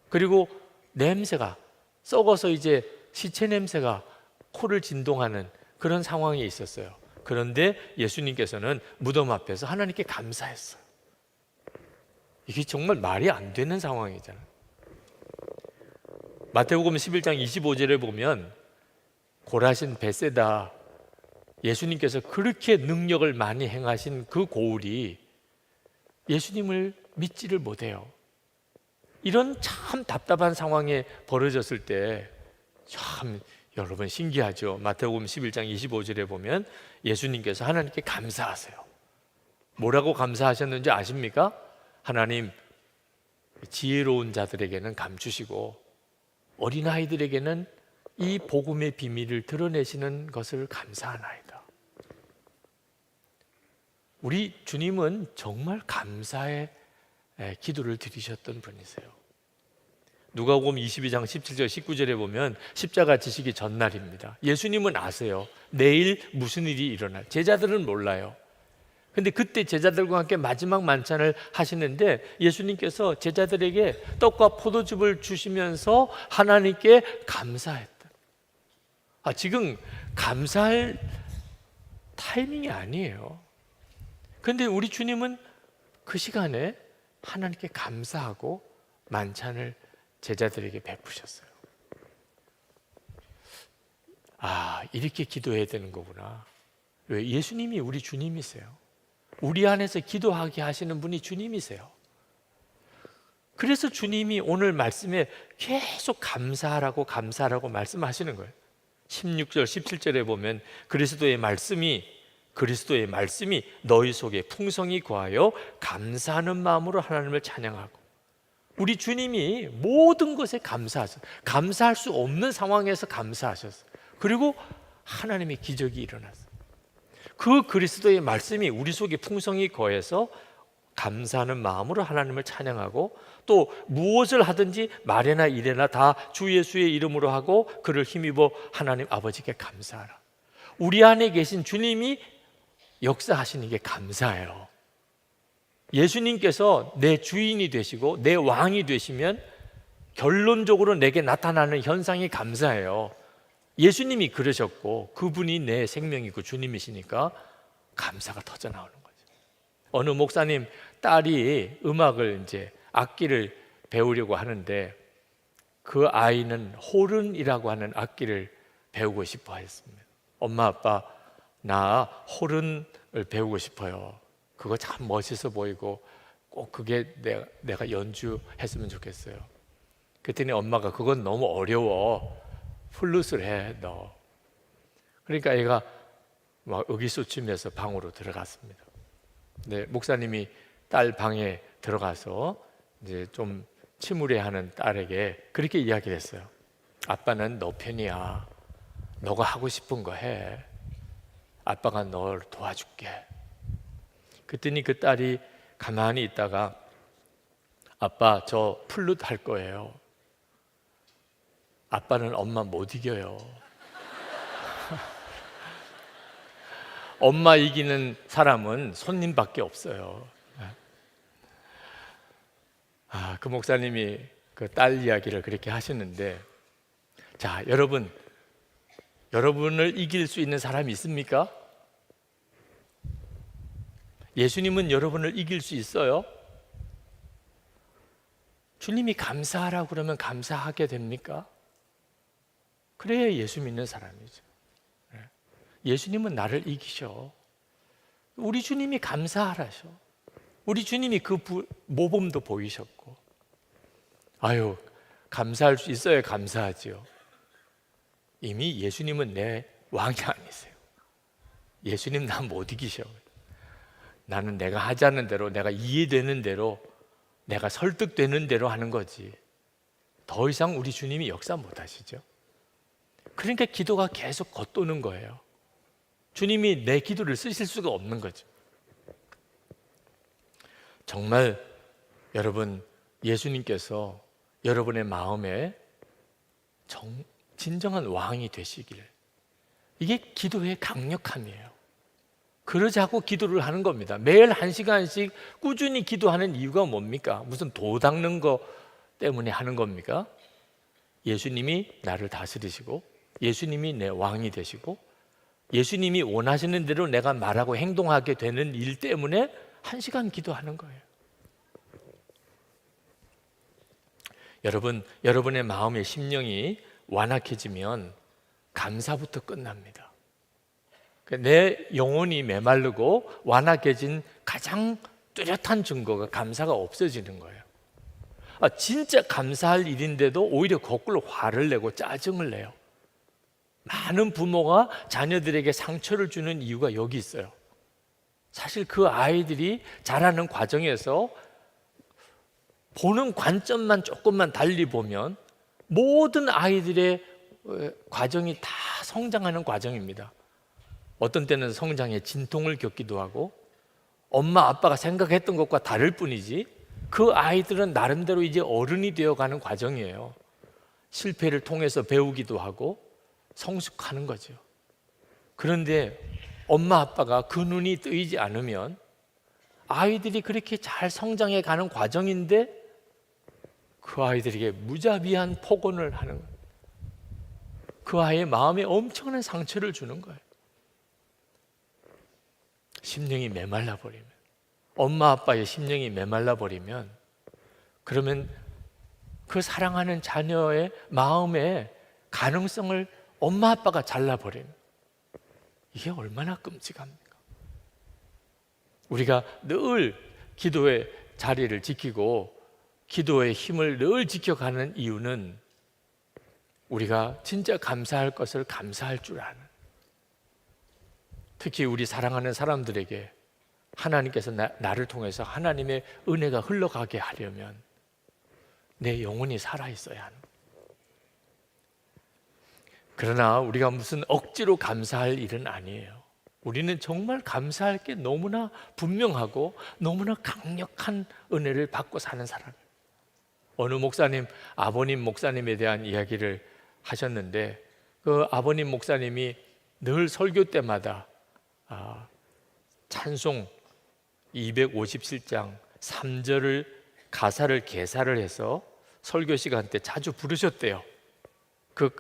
그리고 냄새가 썩어서 이제 시체 냄새가 코를 진동하는 그런 상황이 있었어요. 그런데 예수님께서는 무덤 앞에서 하나님께 감사했어요. 이게 정말 말이 안 되는 상황이잖아요. 마태복음 11장 25절에 보면 고라신 벳세다, 예수님께서 그렇게 능력을 많이 행하신 그 고울이 예수님을 믿지를 못해요. 이런 참 답답한 상황에 벌어졌을 때 참 여러분 신기하죠. 마태복음 11장 25절에 보면 예수님께서 하나님께 감사하세요. 뭐라고 감사하셨는지 아십니까? 하나님, 지혜로운 자들에게는 감추시고 어린아이들에게는 이 복음의 비밀을 드러내시는 것을 감사하나이다. 우리 주님은 정말 감사의 기도를 드리셨던 분이세요. 누가복음 22장 17절 19절에 보면 십자가 지시기 전날입니다. 예수님은 아세요. 내일 무슨 일이 일어날, 제자들은 몰라요. 근데 그때 제자들과 함께 마지막 만찬을 하시는데 예수님께서 제자들에게 떡과 포도즙을 주시면서 하나님께 감사했다. 지금 감사할 타이밍이 아니에요. 근데 우리 주님은 그 시간에 하나님께 감사하고 만찬을 제자들에게 베푸셨어요. 이렇게 기도해야 되는 거구나. 왜? 예수님이 우리 주님이세요. 우리 안에서 기도하게 하시는 분이 주님이세요. 그래서 주님이 오늘 말씀에 계속 감사하라고 말씀하시는 거예요. 16절, 17절에 보면 그리스도의 말씀이 너희 속에 풍성히 거하여 감사하는 마음으로 하나님을 찬양하고. 우리 주님이 모든 것에 감사하셨어요. 감사할 수 없는 상황에서 감사하셨어요. 그리고 하나님의 기적이 일어났어요. 그 그리스도의 말씀이 우리 속에 풍성히 거해서 감사하는 마음으로 하나님을 찬양하고, 또 무엇을 하든지 말이나 일이나 다 주 예수의 이름으로 하고 그를 힘입어 하나님 아버지께 감사하라. 우리 안에 계신 주님이 역사하시는 게 감사해요. 예수님께서 내 주인이 되시고 내 왕이 되시면 결론적으로 내게 나타나는 현상이 감사해요. 예수님이 그러셨고 그분이 내 생명이고 주님이시니까 감사가 터져 나오는 거죠. 어느 목사님 딸이 음악을 악기를 배우려고 하는데 그 아이는 호른이라고 하는 악기를 배우고 싶어 했습니다. 엄마 아빠 나 호른을 배우고 싶어요. 그거 참 멋있어 보이고 꼭 그게 내가 연주했으면 좋겠어요. 그랬더니 엄마가 그건 너무 어려워. 플룻을 해 너. 그러니까 애가 막 의기소침해서 방으로 들어갔습니다. 네, 목사님이 딸 방에 들어가서 좀 침울해하는 딸에게 그렇게 이야기를 했어요. 아빠는 너 편이야. 너가 하고 싶은 거 해. 아빠가 널 도와줄게. 그랬더니 그 딸이 가만히 있다가 아빠 저 플룻 할 거예요. 아빠는 엄마 못 이겨요. 엄마 이기는 사람은 손님밖에 없어요. 그 목사님이 그 딸 이야기를 그렇게 하시는데, 자, 여러분을 이길 수 있는 사람이 있습니까? 예수님은 여러분을 이길 수 있어요? 주님이 감사하라고 그러면 감사하게 됩니까? 그래야 예수 믿는 사람이죠. 예수님은 나를 이기셔. 우리 주님이 감사하라셔. 우리 주님이 그 모범도 보이셨고, 감사할 수 있어야 감사하지요. 이미 예수님은 내 왕이 아니세요. 예수님 나 못 이기셔. 나는 내가 하자는 대로, 내가 이해되는 대로, 내가 설득되는 대로 하는 거지. 더 이상 우리 주님이 역사 못 하시죠. 그러니까 기도가 계속 겉도는 거예요. 주님이 내 기도를 쓰실 수가 없는 거죠. 정말 여러분, 예수님께서 여러분의 마음에 진정한 왕이 되시길, 이게 기도의 강력함이에요. 그러자고 기도를 하는 겁니다. 매일 1시간씩 꾸준히 기도하는 이유가 뭡니까? 무슨 도 닦는 거 때문에 하는 겁니까? 예수님이 나를 다스리시고, 예수님이 내 왕이 되시고, 예수님이 원하시는 대로 내가 말하고 행동하게 되는 일 때문에 1시간 기도하는 거예요. 여러분의 마음의 심령이 완악해지면 감사부터 끝납니다. 내 영혼이 메마르고 완악해진 가장 뚜렷한 증거가 감사가 없어지는 거예요. 진짜 감사할 일인데도 오히려 거꾸로 화를 내고 짜증을 내요. 많은 부모가 자녀들에게 상처를 주는 이유가 여기 있어요. 사실 그 아이들이 자라는 과정에서 보는 관점만 조금만 달리 보면 모든 아이들의 과정이 다 성장하는 과정입니다. 어떤 때는 성장에 진통을 겪기도 하고 엄마 아빠가 생각했던 것과 다를 뿐이지 그 아이들은 나름대로 이제 어른이 되어가는 과정이에요. 실패를 통해서 배우기도 하고 성숙하는 거죠. 그런데 엄마 아빠가 그 눈이 뜨이지 않으면 아이들이 그렇게 잘 성장해 가는 과정인데 그 아이들에게 무자비한 폭언을 하는 거예요. 그 아이의 마음에 엄청난 상처를 주는 거예요. 심령이 메말라 버리면, 엄마 아빠의 심령이 메말라 버리면, 그러면 그 사랑하는 자녀의 마음의 가능성을 엄마 아빠가 잘라버리는, 이게 얼마나 끔찍합니까? 우리가 늘 기도의 자리를 지키고 기도의 힘을 늘 지켜가는 이유는 우리가 진짜 감사할 것을 감사할 줄 아는, 특히 우리 사랑하는 사람들에게 하나님께서 나를 통해서 하나님의 은혜가 흘러가게 하려면 내 영혼이 살아있어야 하는. 그러나 우리가 무슨 억지로 감사할 일은 아니에요. 우리는 정말 감사할 게 너무나 분명하고 너무나 강력한 은혜를 받고 사는 사람. 어느 목사님, 아버님 목사님에 대한 이야기를 하셨는데, 그 아버님 목사님이 늘 설교 때마다 찬송 257장 3절을 가사를 개사를 해서 설교 시간 때 자주 부르셨대요. 그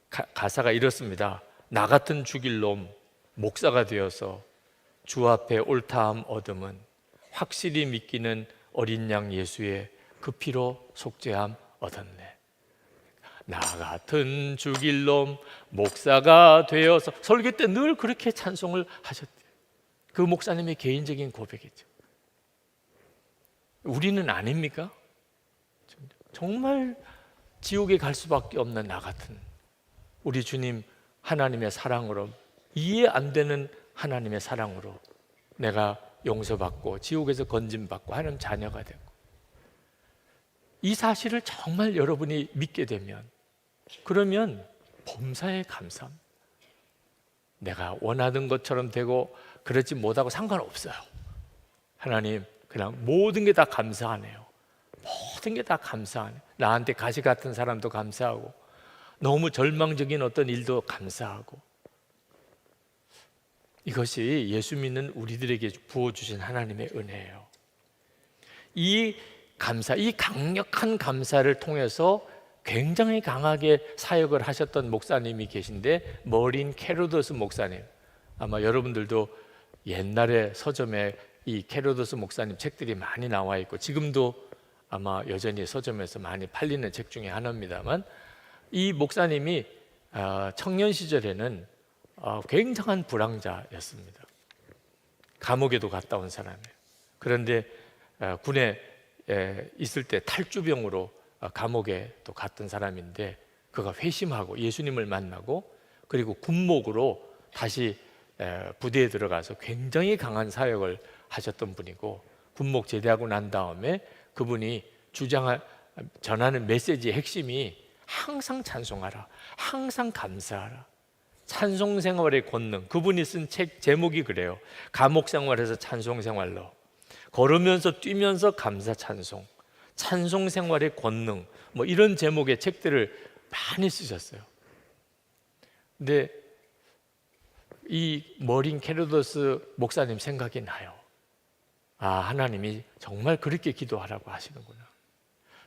가사가 이렇습니다. 나 같은 죽일 놈 목사가 되어서 주 앞에 옳다함 얻음은 확실히 믿기는 어린 양 예수의 그 피로 속죄함 얻었네. 나 같은 죽일 놈 목사가 되어서, 설교 때 늘 그렇게 찬송을 하셨대요. 그 목사님의 개인적인 고백이죠. 우리는 아닙니까? 정말 지옥에 갈 수밖에 없는 나 같은, 우리 주님 하나님의 사랑으로, 이해 안 되는 하나님의 사랑으로 내가 용서받고 지옥에서 건짐받고 하나님 자녀가 되고, 이 사실을 정말 여러분이 믿게 되면, 그러면 범사에 감사합니다. 내가 원하는 것처럼 되고 그렇지 못하고 상관없어요. 하나님 그냥 모든 게 다 감사하네요. 모든 게 다 감사하네요. 나한테 가시 같은 사람도 감사하고, 너무 절망적인 어떤 일도 감사하고, 이것이 예수 믿는 우리들에게 부어주신 하나님의 은혜예요. 이 감사, 이 강력한 감사를 통해서 굉장히 강하게 사역을 하셨던 목사님이 계신데, 머린 캐로더스 목사님. 아마 여러분들도 옛날에 서점에 이 캐로더스 목사님 책들이 많이 나와 있고 지금도 아마 여전히 서점에서 많이 팔리는 책 중에 하나입니다만, 이 목사님이 청년 시절에는 굉장한 불황자였습니다. 감옥에도 갔다 온 사람이에요. 그런데 군에 있을 때 탈주병으로 감옥에 또 갔던 사람인데, 그가 회심하고 예수님을 만나고 그리고 군목으로 다시 부대에 들어가서 굉장히 강한 사역을 하셨던 분이고, 군목 제대하고 난 다음에 그분이 전하는 메시지의 핵심이 항상 찬송하라, 항상 감사하라, 찬송 생활의 권능. 그분이 쓴 책 제목이 그래요. 감옥 생활에서 찬송 생활로, 걸으면서 뛰면서 감사 찬송, 찬송 생활의 권능, 뭐 이런 제목의 책들을 많이 쓰셨어요. 근데 이 머린 캐로더스 목사님 생각이 나요. 하나님이 정말 그렇게 기도하라고 하시는구나.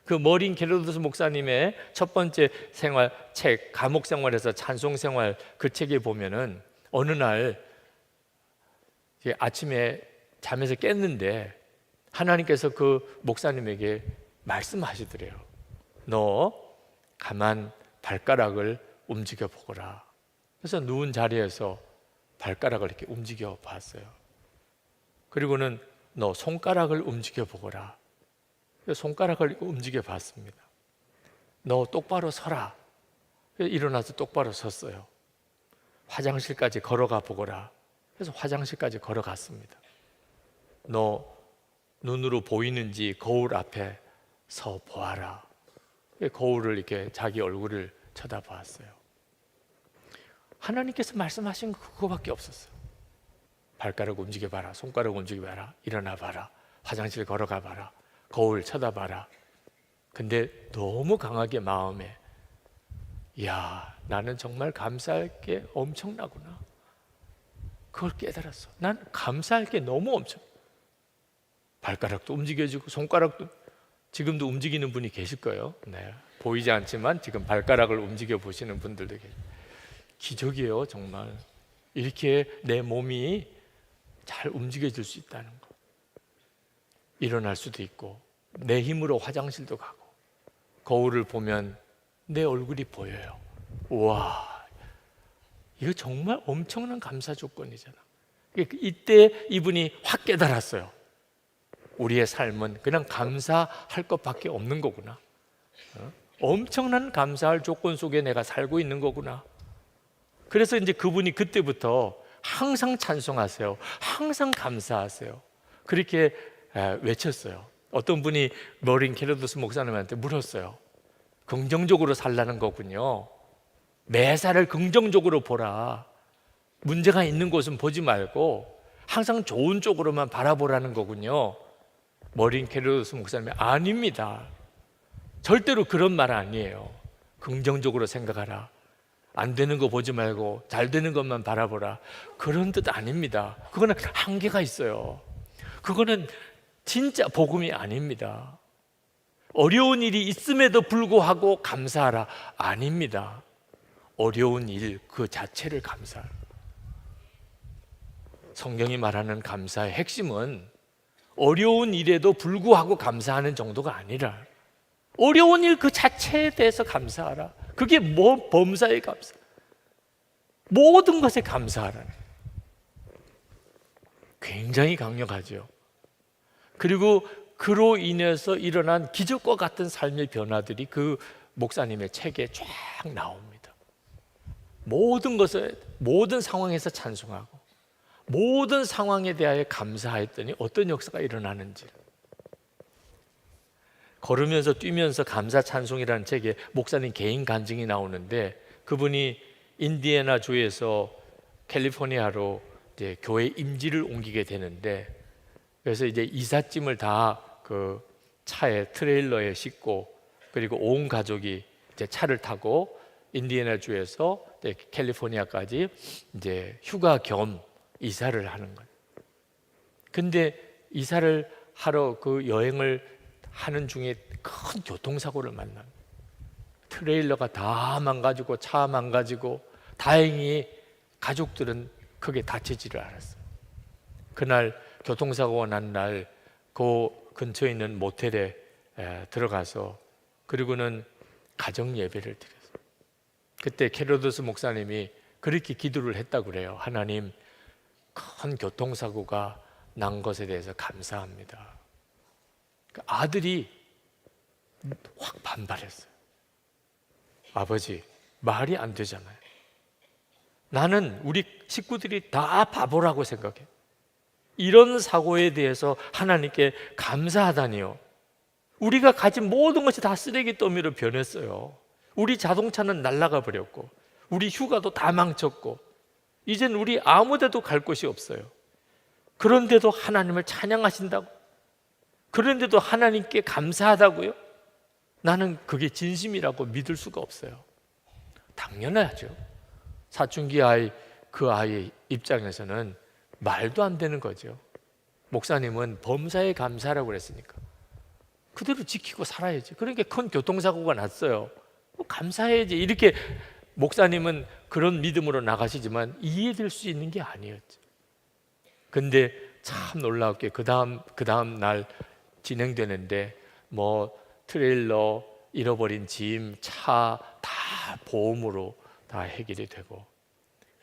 그 머린 캐로더스 목사님의 첫 번째 생활 책, 감옥 생활에서 찬송 생활, 그 책에 보면은 어느 날 아침에 잠에서 깼는데 하나님께서 그 목사님에게 말씀하시더래요. 너 가만 발가락을 움직여 보거라. 그래서 누운 자리에서 발가락을 이렇게 움직여 봤어요. 그리고는 너 손가락을 움직여 보거라. 손가락을 움직여 봤습니다. 너 똑바로 서라. 일어나서 똑바로 섰어요. 화장실까지 걸어가 보거라. 그래서 화장실까지 걸어갔습니다. 너 눈으로 보이는지 거울 앞에 서 보아라. 거울을 이렇게 자기 얼굴을 쳐다봤어요. 하나님께서 말씀하신 거 그거밖에 없었어요. 발가락 움직여봐라, 손가락 움직여봐라, 일어나봐라, 화장실 걸어가봐라, 거울 쳐다봐라. 근데 너무 강하게 마음에, 야, 나는 정말 감사할 게 엄청나구나. 그걸 깨달았어. 난 감사할 게 너무 엄청. 발가락도 움직여지고 손가락도 지금도 움직이는 분이 계실 거예요. 네. 보이지 않지만 지금 발가락을 움직여 보시는 분들도 계세요. 기적이에요, 정말. 이렇게 내 몸이 잘 움직여질 수 있다는 거. 일어날 수도 있고, 내 힘으로 화장실도 가고, 거울을 보면 내 얼굴이 보여요. 우와, 이거 정말 엄청난 감사 조건이잖아. 이때 이분이 확 깨달았어요. 우리의 삶은 그냥 감사할 것밖에 없는 거구나. 엄청난 감사할 조건 속에 내가 살고 있는 거구나. 그래서 이제 그분이 그때부터 항상 찬송하세요. 항상 감사하세요. 그렇게 외쳤어요. 어떤 분이 머린 케르도스 목사님한테 물었어요. 긍정적으로 살라는 거군요. 매사를 긍정적으로 보라. 문제가 있는 곳은 보지 말고 항상 좋은 쪽으로만 바라보라는 거군요. 머린 케르도스 목사님이 아닙니다. 절대로 그런 말 아니에요. 긍정적으로 생각하라. 안 되는 거 보지 말고 잘 되는 것만 바라보라. 그런 뜻 아닙니다. 그거는 한계가 있어요. 그거는 진짜 복음이 아닙니다. 어려운 일이 있음에도 불구하고 감사하라. 아닙니다. 어려운 일 그 자체를 감사하라. 성경이 말하는 감사의 핵심은 어려운 일에도 불구하고 감사하는 정도가 아니라 어려운 일 그 자체에 대해서 감사하라. 그게 뭐 범사의 감사, 모든 것에 감사하라. 굉장히 강력하죠. 그리고 그로 인해서 일어난 기적과 같은 삶의 변화들이 그 목사님의 책에 쫙 나옵니다. 모든 것을, 모든 상황에서 찬송하고 모든 상황에 대하여 감사했더니 어떤 역사가 일어나는지. 걸으면서 뛰면서 감사 찬송이라는 책에 목사님 개인 간증이 나오는데, 그분이 인디애나 주에서 캘리포니아로 이제 교회 임지를 옮기게 되는데, 그래서 이제 이삿짐을 다 그 차에 트레일러에 싣고, 그리고 온 가족이 이제 차를 타고 인디애나 주에서 캘리포니아까지 이제 휴가 겸 이사를 하는 거예요. 근데 이사를 하러 그 여행을 하는 중에 큰 교통사고를 만납니다. 트레일러가 다 망가지고 차 망가지고, 다행히 가족들은 크게 다치지를 않았어요. 그날 교통사고가 난 날 그 근처에 있는 모텔에 들어가서 그리고는 가정 예배를 드렸어요. 그때 케르도스 목사님이 그렇게 기도를 했다고 그래요. 하나님, 큰 교통사고가 난 것에 대해서 감사합니다. 아들이 확 반발했어요. 아버지, 말이 안 되잖아요. 나는 우리 식구들이 다 바보라고 생각해. 이런 사고에 대해서 하나님께 감사하다니요. 우리가 가진 모든 것이 다 쓰레기 더미로 변했어요. 우리 자동차는 날아가 버렸고, 우리 휴가도 다 망쳤고, 이젠 우리 아무 데도 갈 곳이 없어요. 그런데도 하나님을 찬양하신다고? 그런데도 하나님께 감사하다고요? 나는 그게 진심이라고 믿을 수가 없어요. 당연하죠. 사춘기 아이, 그 아이의 입장에서는 말도 안 되는 거죠. 목사님은 범사에 감사라고 그랬으니까 그대로 지키고 살아야지. 그러니까 큰 교통사고가 났어요. 감사해야지. 이렇게 목사님은 그런 믿음으로 나가시지만 이해될 수 있는 게 아니었죠. 근데 참 놀랍게 그 다음 날 진행되는데 뭐 트레일러, 잃어버린 짐, 차 다 보험으로 다 해결이 되고,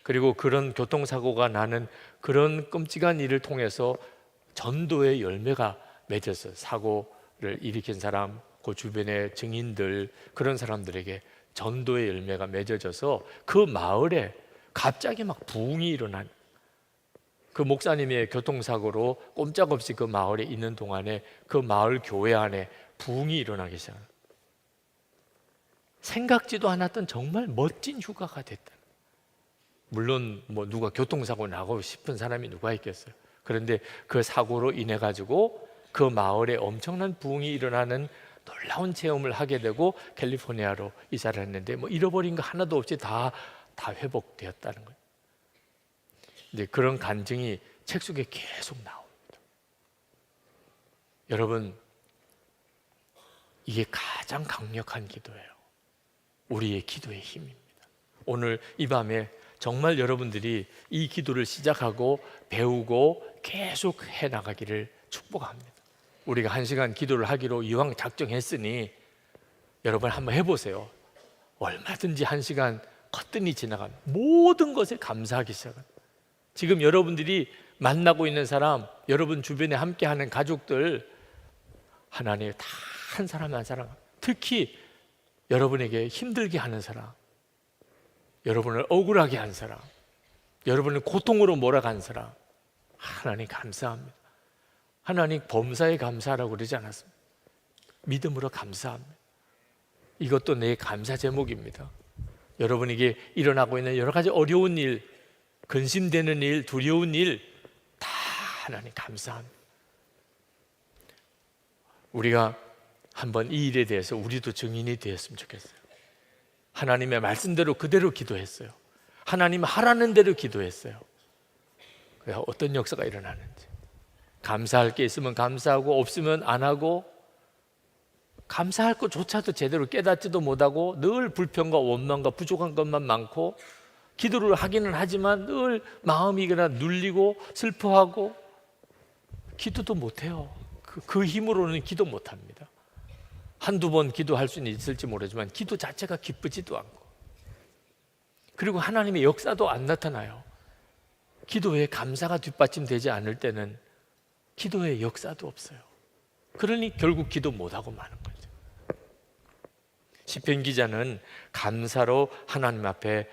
그리고 그런 교통사고가 나는 그런 끔찍한 일을 통해서 전도의 열매가 맺었어요. 사고를 일으킨 사람, 그 주변의 증인들, 그런 사람들에게 전도의 열매가 맺어져서 그 마을에 갑자기 막 부흥이 일어난, 그 목사님의 교통사고로 꼼짝없이 그 마을에 있는 동안에 그 마을 교회 안에 부흥이 일어나기 시작합니다. 생각지도 않았던 정말 멋진 휴가가 됐다. 물론 뭐 누가 교통사고 나고 싶은 사람이 누가 있겠어요. 그런데 그 사고로 인해 가지고 그 마을에 엄청난 부흥이 일어나는 놀라운 체험을 하게 되고 캘리포니아로 이사를 했는데, 뭐 잃어버린 거 하나도 없이 다 회복되었다는 거예요. 이제 그런 간증이 책 속에 계속 나옵니다. 여러분, 이게 가장 강력한 기도예요. 우리의 기도의 힘입니다. 오늘 이 밤에 정말 여러분들이 이 기도를 시작하고 배우고 계속 해나가기를 축복합니다. 우리가 1시간 기도를 하기로 이왕 작정했으니 여러분 한번 해보세요. 얼마든지 1시간 거뜬히 지나가면 모든 것에 감사하기 시작합니다. 지금 여러분들이 만나고 있는 사람, 여러분 주변에 함께하는 가족들, 하나님 다 한 사람 한 사람, 특히 여러분에게 힘들게 하는 사람, 여러분을 억울하게 한 사람, 여러분을 고통으로 몰아간 사람, 하나님 감사합니다. 하나님 범사에 감사하라고 그러지 않았습니다. 믿음으로 감사합니다. 이것도 내 감사 제목입니다. 여러분에게 일어나고 있는 여러 가지 어려운 일, 근심되는 일, 두려운 일 다 하나님 감사합니다. 우리가 한번 이 일에 대해서 우리도 증인이 되었으면 좋겠어요. 하나님의 말씀대로 그대로 기도했어요. 하나님 하라는 대로 기도했어요. 그래서 어떤 역사가 일어나는지, 감사할 게 있으면 감사하고 없으면 안 하고, 감사할 것조차도 제대로 깨닫지도 못하고 늘 불평과 원망과 부족한 것만 많고, 기도를 하기는 하지만 늘 마음이 그러나 눌리고 슬퍼하고 기도도 못해요. 그 힘으로는 기도 못합니다. 한두 번 기도할 수는 있을지 모르지만 기도 자체가 기쁘지도 않고, 그리고 하나님의 역사도 안 나타나요. 기도에 감사가 뒷받침되지 않을 때는 기도의 역사도 없어요. 그러니 결국 기도 못하고 마는 거죠. 시편 기자는 감사로 하나님 앞에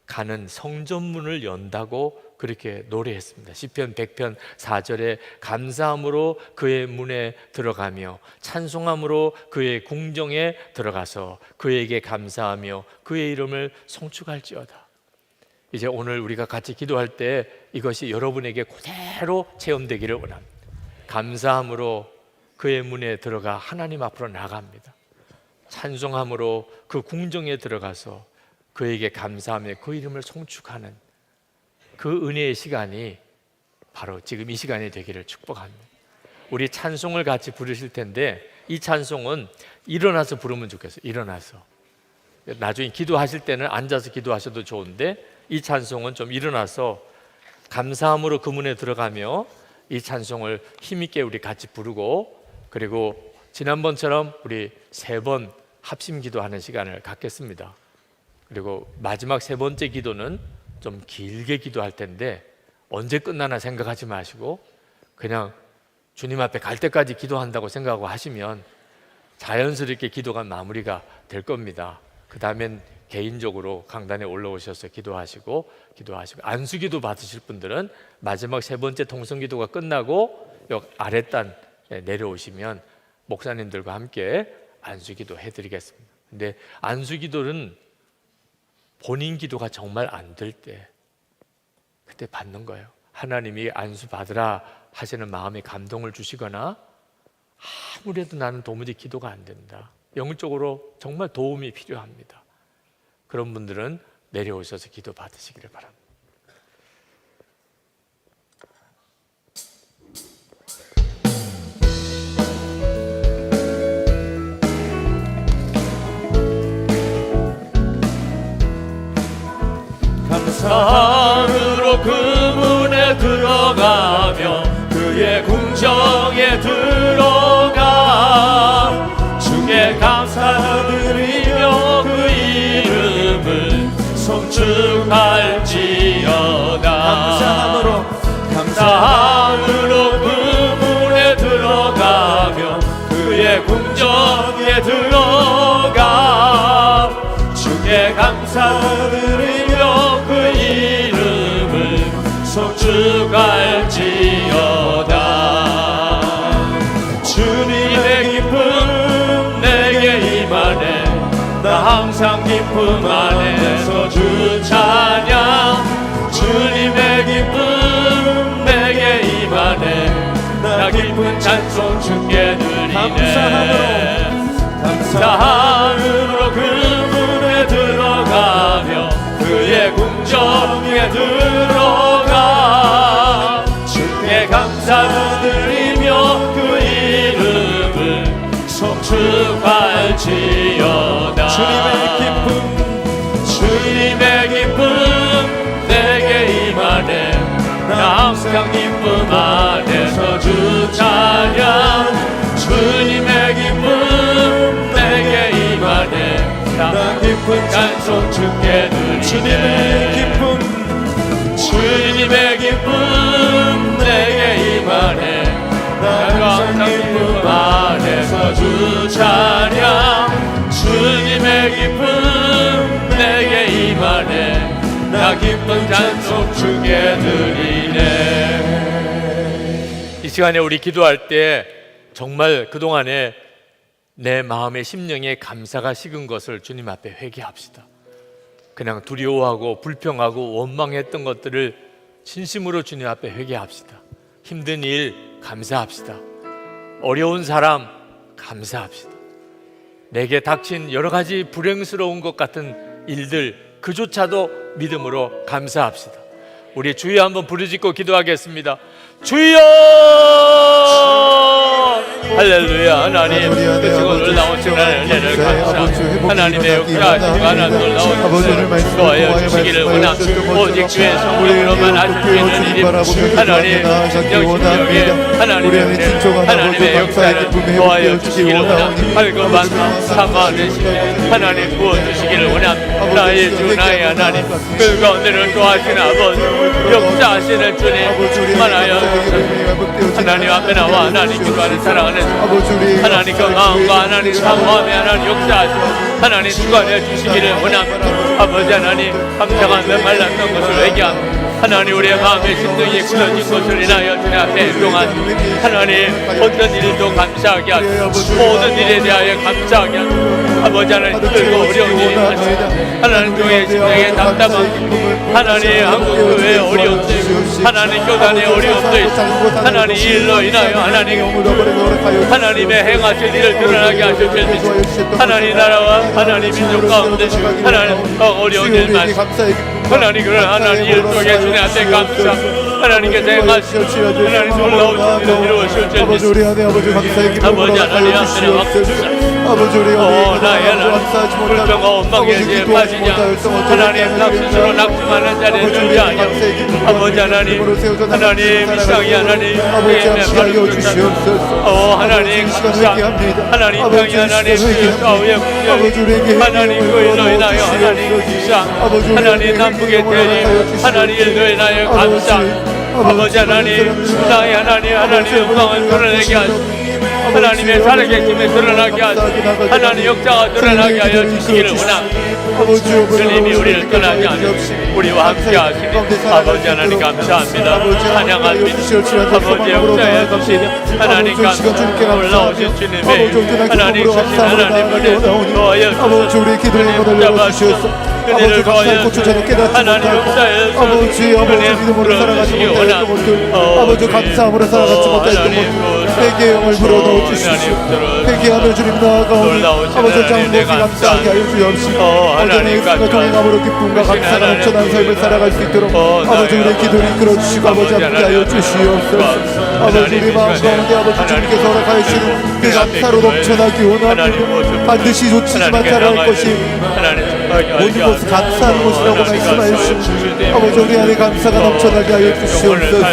가는 성전문을 연다고 그렇게 노래했습니다. 시편 100편 4절에 감사함으로 그의 문에 들어가며 찬송함으로 그의 궁정에 들어가서 그에게 감사하며 그의 이름을 송축할지어다. 이제 오늘 우리가 같이 기도할 때 이것이 여러분에게 그대로 체험되기를 원합니다. 감사함으로 그의 문에 들어가 하나님 앞으로 나갑니다. 찬송함으로 그 궁정에 들어가서 그에게 감사하며 그 이름을 송축하는 그 은혜의 시간이 바로 지금 이 시간이 되기를 축복합니다. 우리 찬송을 같이 부르실 텐데 이 찬송은 일어나서 부르면 좋겠어요. 일어나서. 나중에 기도하실 때는 앉아서 기도하셔도 좋은데 이 찬송은 좀 일어나서 감사함으로 그 문에 들어가며 이 찬송을 힘있게 우리 같이 부르고, 그리고 지난번처럼 우리 3번 합심 기도하는 시간을 갖겠습니다. 그리고 마지막 3번째 기도는 좀 길게 기도할 텐데 언제 끝나나 생각하지 마시고 그냥 주님 앞에 갈 때까지 기도한다고 생각하고 하시면 자연스럽게 기도가 마무리가 될 겁니다. 그 다음엔 개인적으로 강단에 올라오셔서 기도하시고 안수기도 받으실 분들은 마지막 3번째 통성기도가 끝나고 여기 아랫단 내려오시면 목사님들과 함께 안수기도 해드리겠습니다. 근데 안수기도는 본인 기도가 정말 안 될 때 그때 받는 거예요. 하나님이 안수 받으라 하시는 마음에 감동을 주시거나, 아무래도 나는 도무지 기도가 안 된다, 영적으로 정말 도움이 필요합니다, 그런 분들은 내려오셔서 기도 받으시기를 바랍니다. 감사함으로 그 문에 들어가며 그의 궁정에 들어가 주께 감사드리며 그 이름을 송축할지어다. 감사함으로 그 문에 들어가며 그의 궁정에 들어가 주께 감사드리며 그 이름을 송축할지어다. 주님의 기쁨 내게 임하네, 나 항상 기쁨 안에서 주 찬양. 주님의 기쁨 내게 임하네, 나 기쁜 찬송 주께 드리네. 감사함으로 그 문에 들어가며 그의 궁정에 들어가 주께 감사드리며 그 이름 항상 기쁨 안에서 주 찬양 주님의 기쁨 내게 임하네 나 기쁜 찬송 주께 드리네 주님의 기쁨 내게 임하네 나 항상 기쁨 안에서 주 찬양 주님의 기쁨 내게 임하네 나 기쁜 찬송 주께 드리네. 이 시간에 우리 기도할 때 정말 그동안에 내 마음의 심령에 감사가 식은 것을 주님 앞에 회개합시다. 그냥 두려워하고 불평하고 원망했던 것들을 진심으로 주님 앞에 회개합시다. 힘든 일 감사합시다. 어려운 사람 감사합시다. 내게 닥친 여러 가지 불행스러운 것 같은 일들 그조차도 믿음으로 감사합시다. 우리 주여 한번 부르짖고 기도하겠습니다. 주여! 할렐루야. 하나님 그 지금 놀라우신 은혜를 감사합니다. 하나님의 역사하시고 하나님 놀라우신 주어여 주시기를 원합니다. 오직 주의 성령으로만 하실 수 있는 일입니다. 하나님 성령에 하나님의 은혜를 하나님의 역사를 도와여 주시기를 원합니다. 밝은 밤 사모하시네 하나님 부어주시기를 원합니다. 나의 주 나의 하나님 그 가운데를 도와주시는 아버지 역사하시는 주님 만하여 하나님 앞에 나와 하나님 기도하는 사랑하는 하나님 그 마음과 하나님 사모하며 하나님 역사하시고 하나님 주관해 주시기를 원합니다. 아버지 하나님 감사하며 말랐던 것을 회개합니다. 하나님 우리의 마음의 심령이 굳어진 것을 인하여 주님 앞에 동안 하나님 어떤 일도 감사하게 하시고 모든 일에 대하여 감사하게 하시고 아버지 하나님 힘들고 어려운 일이 하시고 하나님 교회의 심령에 답답한 기쁨 하나님 한국교회의 어려움들 하나님 교단의 어려움들 하나님 이 일로 인하여 하나님의 행하실 일을 드러나게 하실 줄 믿습니다. 하나님 나라와 하나님 민족 가운데 하나님 더 어려운 일만 하나님 그런 하나님 일 속에 주님 앞에 감사 하나님께서 행하시고 하나님 놀라우신 일을 이루어주실 줄 믿습니다. 아버지 하나님 앞에 나와 나의 하나님 불평과 원망의 죄에 빠지지 않고 하나님 낙신으로 낙심하는 자리에 들지 아니하고 아버지 하나님 이상이 하나님 하나님 감사 하나님 평이 하나님 그 좌우의 문제 하나님 그 일로 인하여 하나님 감사 하나님 남북의 대립 하나님 일로 인하여 감사 아버지 하나님 나의 하나님의 영광을 드러내게 하시고 하나님의 살아계심에 드러나게 하시고 하나님 역사가 드러나게 하여 주시기를 원합니다. 주님이 우리를 떠나지 않으시고 우리와 함께 하시니 아버지 하나님 감사합니다. 찬양합니다. 아버지 역사에 주시니 하나님 감사합니다. 올라오신 주님의 하나님 주신 하나님을 도와여 주시니 잡아주셔서 은혜를 더하여 하나님 역사에 주시니 믿음으로 살아가시기 원합니다. 아버지 감사함으로 살아가지 못했던 모습 회개의 영을 불어넣어 주십시오. 회개하며 주님 나아가오니 아버지 장로께 감사하게 하여 주옵시고 어전의 예수가 동행함으로 기쁨과 감사가 넘쳐난 삶을 살아갈 수 있도록 아버지 우리의 기도를 이끌어주시고 아버지 함께 하여 주시옵소서. 아버지 우리 마음 가운데 아버지 주님께서 허락하시는 그 감사로 넘쳐나기 원합니다. 반드시 좋지만 잘할 것이 모든 것을 감사하는 것이라고 말씀하셨습니다. 아버지 우리 안에 감사가 넘쳐나게 하여 주시옵소서.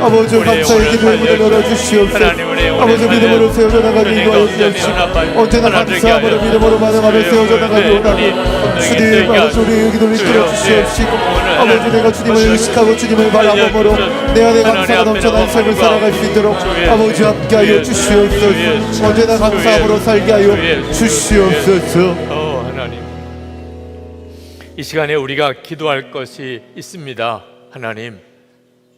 아버지 감사의 기도의 문을 열어주시옵소서. 아버지 믿음으로 세워져 나가기 인도하여 주옵시고 언제나 감사함으로 믿음으로 반응하며 세워져 나가기 원하고 주님 아버지 우리의 기도를 이끌어 주시옵시고 아버지 내가 주님을 의식하고 주님을 바라보므로 내 안에 감사가 넘쳐난 삶을 살아갈 수 있도록 아버지 함께 하여 주시옵소서. 언제나 감사함으로 살게 하여 주시옵소서. 이 시간에 우리가 기도할 것이 있습니다. 하나님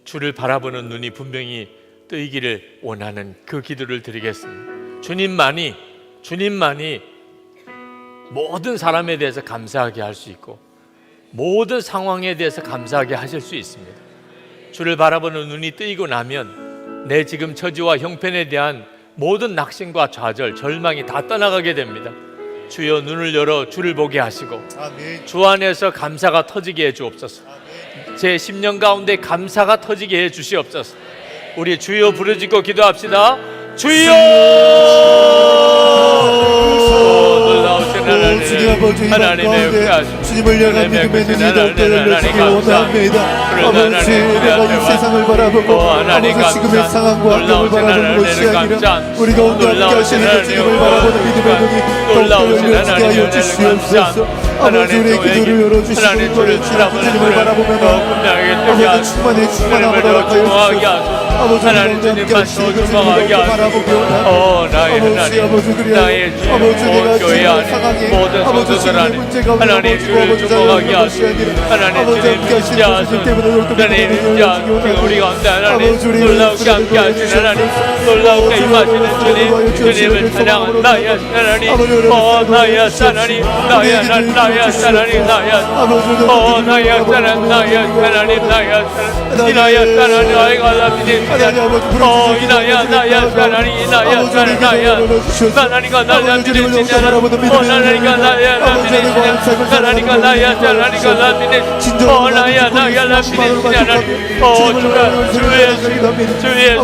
주를 바라보는 눈이 분명히 뜨이기를 원하는 그 기도를 드리겠습니다. 주님만이 모든 사람에 대해서 감사하게 할 수 있고 모든 상황에 대해서 감사하게 하실 수 있습니다. 주를 바라보는 눈이 뜨이고 나면 내 지금 처지와 형편에 대한 모든 낙심과 좌절, 절망이 다 떠나가게 됩니다. 주여 눈을 열어 주를 보게 하시고 주 안에서 감사가 터지게 해 주옵소서. 제 심령 가운데 감사가 터지게 해 주시옵소서. 우리 주여 부르짖고 기도합시다. 주여 놀라우신 하나님 주님 아버지 이방 가운데 주님을 향한 믿음의 눈이 더욱더 열려지기 원합니다. 아버지 내가 이 세상을 바라보고 아버지 지금의 상황과 환경을 바라보는 것이 아니라 우리 가운데 함께 하시는 주님을 바라보는 믿음의 눈이 더욱더 열려지게 하여 주시옵소서. 아버지 우리의 기도를 열어주시고 우리의 주님을 바라보면 아버지 충만함을 허락하여 주소서. 아버지 하나님께 함께 하시는 그 주님을 바라보기 원합니다. 아버지 아버지 그리하여 아버지 내가 지금 상황에 아버지 지금의 문제가 없어가지고 아버지 잘하는 것이 아니라 아버지 함께 하시는 주님 때문에 우리 가운데 하나님 놀라우게 함께 하시는 하나님 놀라우게 임하시는 주님을 찬양한다. 하나님 나야 하나님 나야 하나님 나야 하나님 나야 하나님 나야 이나야 하나님 나이가 라비네 이나야 나야 하나님 이나야 하나님 나야 하나님과 나야 하나님과 나야 하나님과 나야 하나님과 라비네 나야 나야 라비네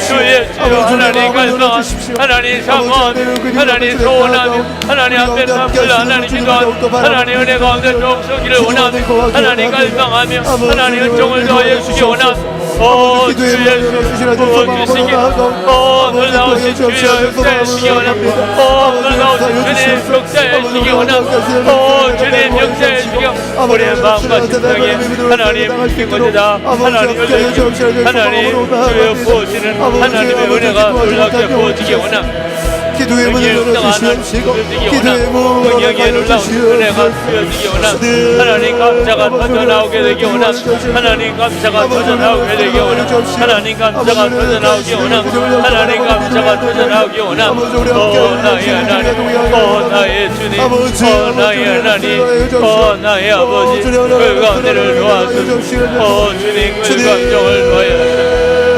주의 하나님 갈망 하나님 상원 하나님 소원함 하나님 앞에 삼을 하나님 기도함 하나님 은혜 가운데 종서기를 원함 하나님 갈망하며 하나님 은총을 더해 주시기 원함 주의 주시기 놀라우신 주의 역사에 주시기 원함 놀라우신 주님 역사에 주시기 원함 주님 역사에 주시기 원함 우리의 마음과 심장에 하나님 기권이다 하나님 열려주시기 하나님 주의 부어지는 하나님의 은혜가 놀랍게 부어지기 원함 기도의 문을 열어주시옵시고 기도의 문을 열어주시옵시고 은혜가 부어지기 원함 하나님 감사가 터져나오게 되기 원함 하나님 감사가 터져나오게 되기 원함 하나님 감사가 터져나오기 원함 하나님 감사가 터져나오기 원함 나의 하나님 나의 주님 나의 하나님 나의 아버지 그 가운데를 도와주시고 주님 그 감정을 도와주시고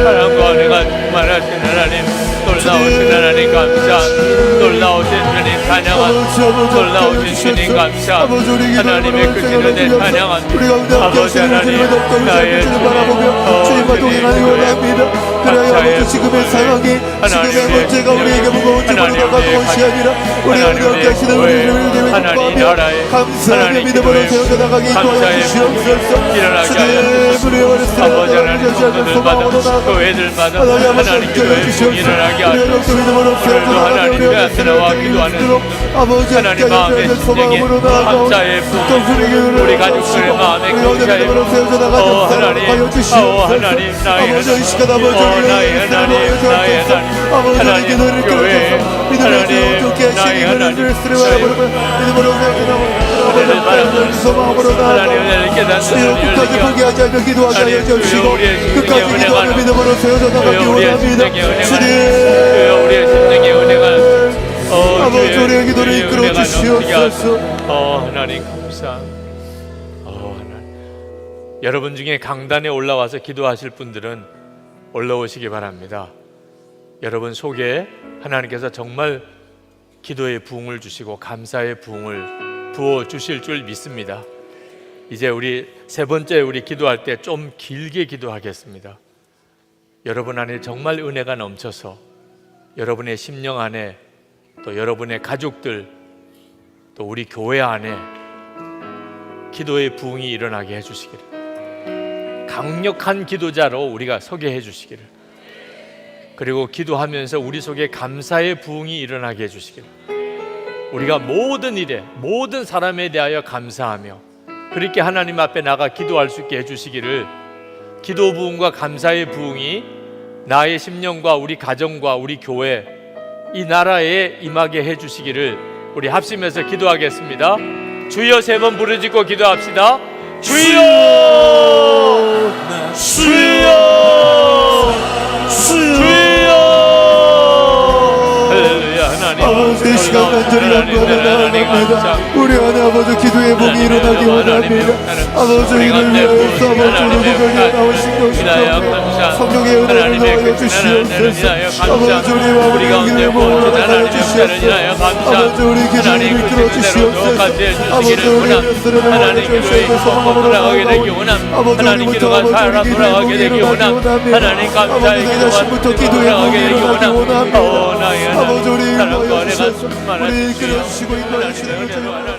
사랑과 은혜가 충만하신 하나님 놀라우신 하나님 감사 놀라우신 주님 찬양한 놀라우신 주님 감사 하나님의 크신 은혜 찬양한 아버지 하나님 나의 주님과 동행하기 원합니다. 그래야 아버지 지금의 상황이 지금의 문제가 우리에게 무거운 짐으로 다가온 것이 아니라 우리 함께 하시는 우리 주님을 기도하며 감사하며 믿음으로 세워져 나가게 인도하여 주시옵소서. 주님 아버지 하나님 성도들마다 교회들마다 하나님 교회 일어나게 하소서. 오늘도 하나님 앞에 나와 기도하는 하나님 마음의 심정에 감사의 품 우리 가족들의 마음에 감사의 품 하나님 하나님 나의 하나님 나의 하나님 나의 하나님 하나님 교회 하나님 나의 하나님 하나님 은혜를 깨닫는 끝까지 포기하지 않고 기도하게 하여 주시고 끝까지 기도하며 믿음으로 세워져 나가기 원합니다. 주님 우리의 심령의 은혜가 아버지 우리의 기도를 이끌어 주시옵소서. 하나님 감사. 하나님. 여러분 중에 강단에 올라와서 기도하실 분들은 올라오시기 바랍니다. 여러분 속에 하나님께서 정말 기도의 부흥을 주시고 감사의 부흥을 부어 주실 줄 믿습니다. 이제 우리 세 번째 우리 기도할 때 좀 길게 기도하겠습니다. 여러분 안에 정말 은혜가 넘쳐서 여러분의 심령 안에 또 여러분의 가족들 또 우리 교회 안에 기도의 부흥이 일어나게 해주시기를 강력한 기도자로 우리가 서게 해주시기를 그리고 기도하면서 우리 속에 감사의 부흥이 일어나게 해주시기를 우리가 모든 일에 모든 사람에 대하여 감사하며 그렇게 하나님 앞에 나가 기도할 수 있게 해주시기를 기도 부흥과 감사의 부흥이 나의 심령과 우리 가정과 우리 교회 이 나라에 임하게 해주시기를 우리 합심해서 기도하겠습니다. 주여 세 번 부르짖고 기도합시다. 주여 주여 주여 할렐루야. 하나님 아버지 시간 간절히 영광을 나아갑니다. 우리 안에 아버지 기도의 복이 일어나기 원합니다. 아버지 이를 위하여서 아버지 누구를 나오신 것이죠. 성령의 은혜를 넣어 주시옵소서. 아버지 우리와 우리 가운데 모으러 나가여 주시옵소서. 아버지 우리 기도를 이끌어 주시옵소서. 아버지 우리 곁으로 나가여 주시옵소서. 소망으로 나가게 되기 원함. 하나님 기도가 살아 돌아가게 되기 원함. 하나님 감사의 기도가 돌아가게 되기 원함. 나의 하나님 사랑과 은혜가 말씀 우리 이끌어 주시고 인도해 주시는 것처럼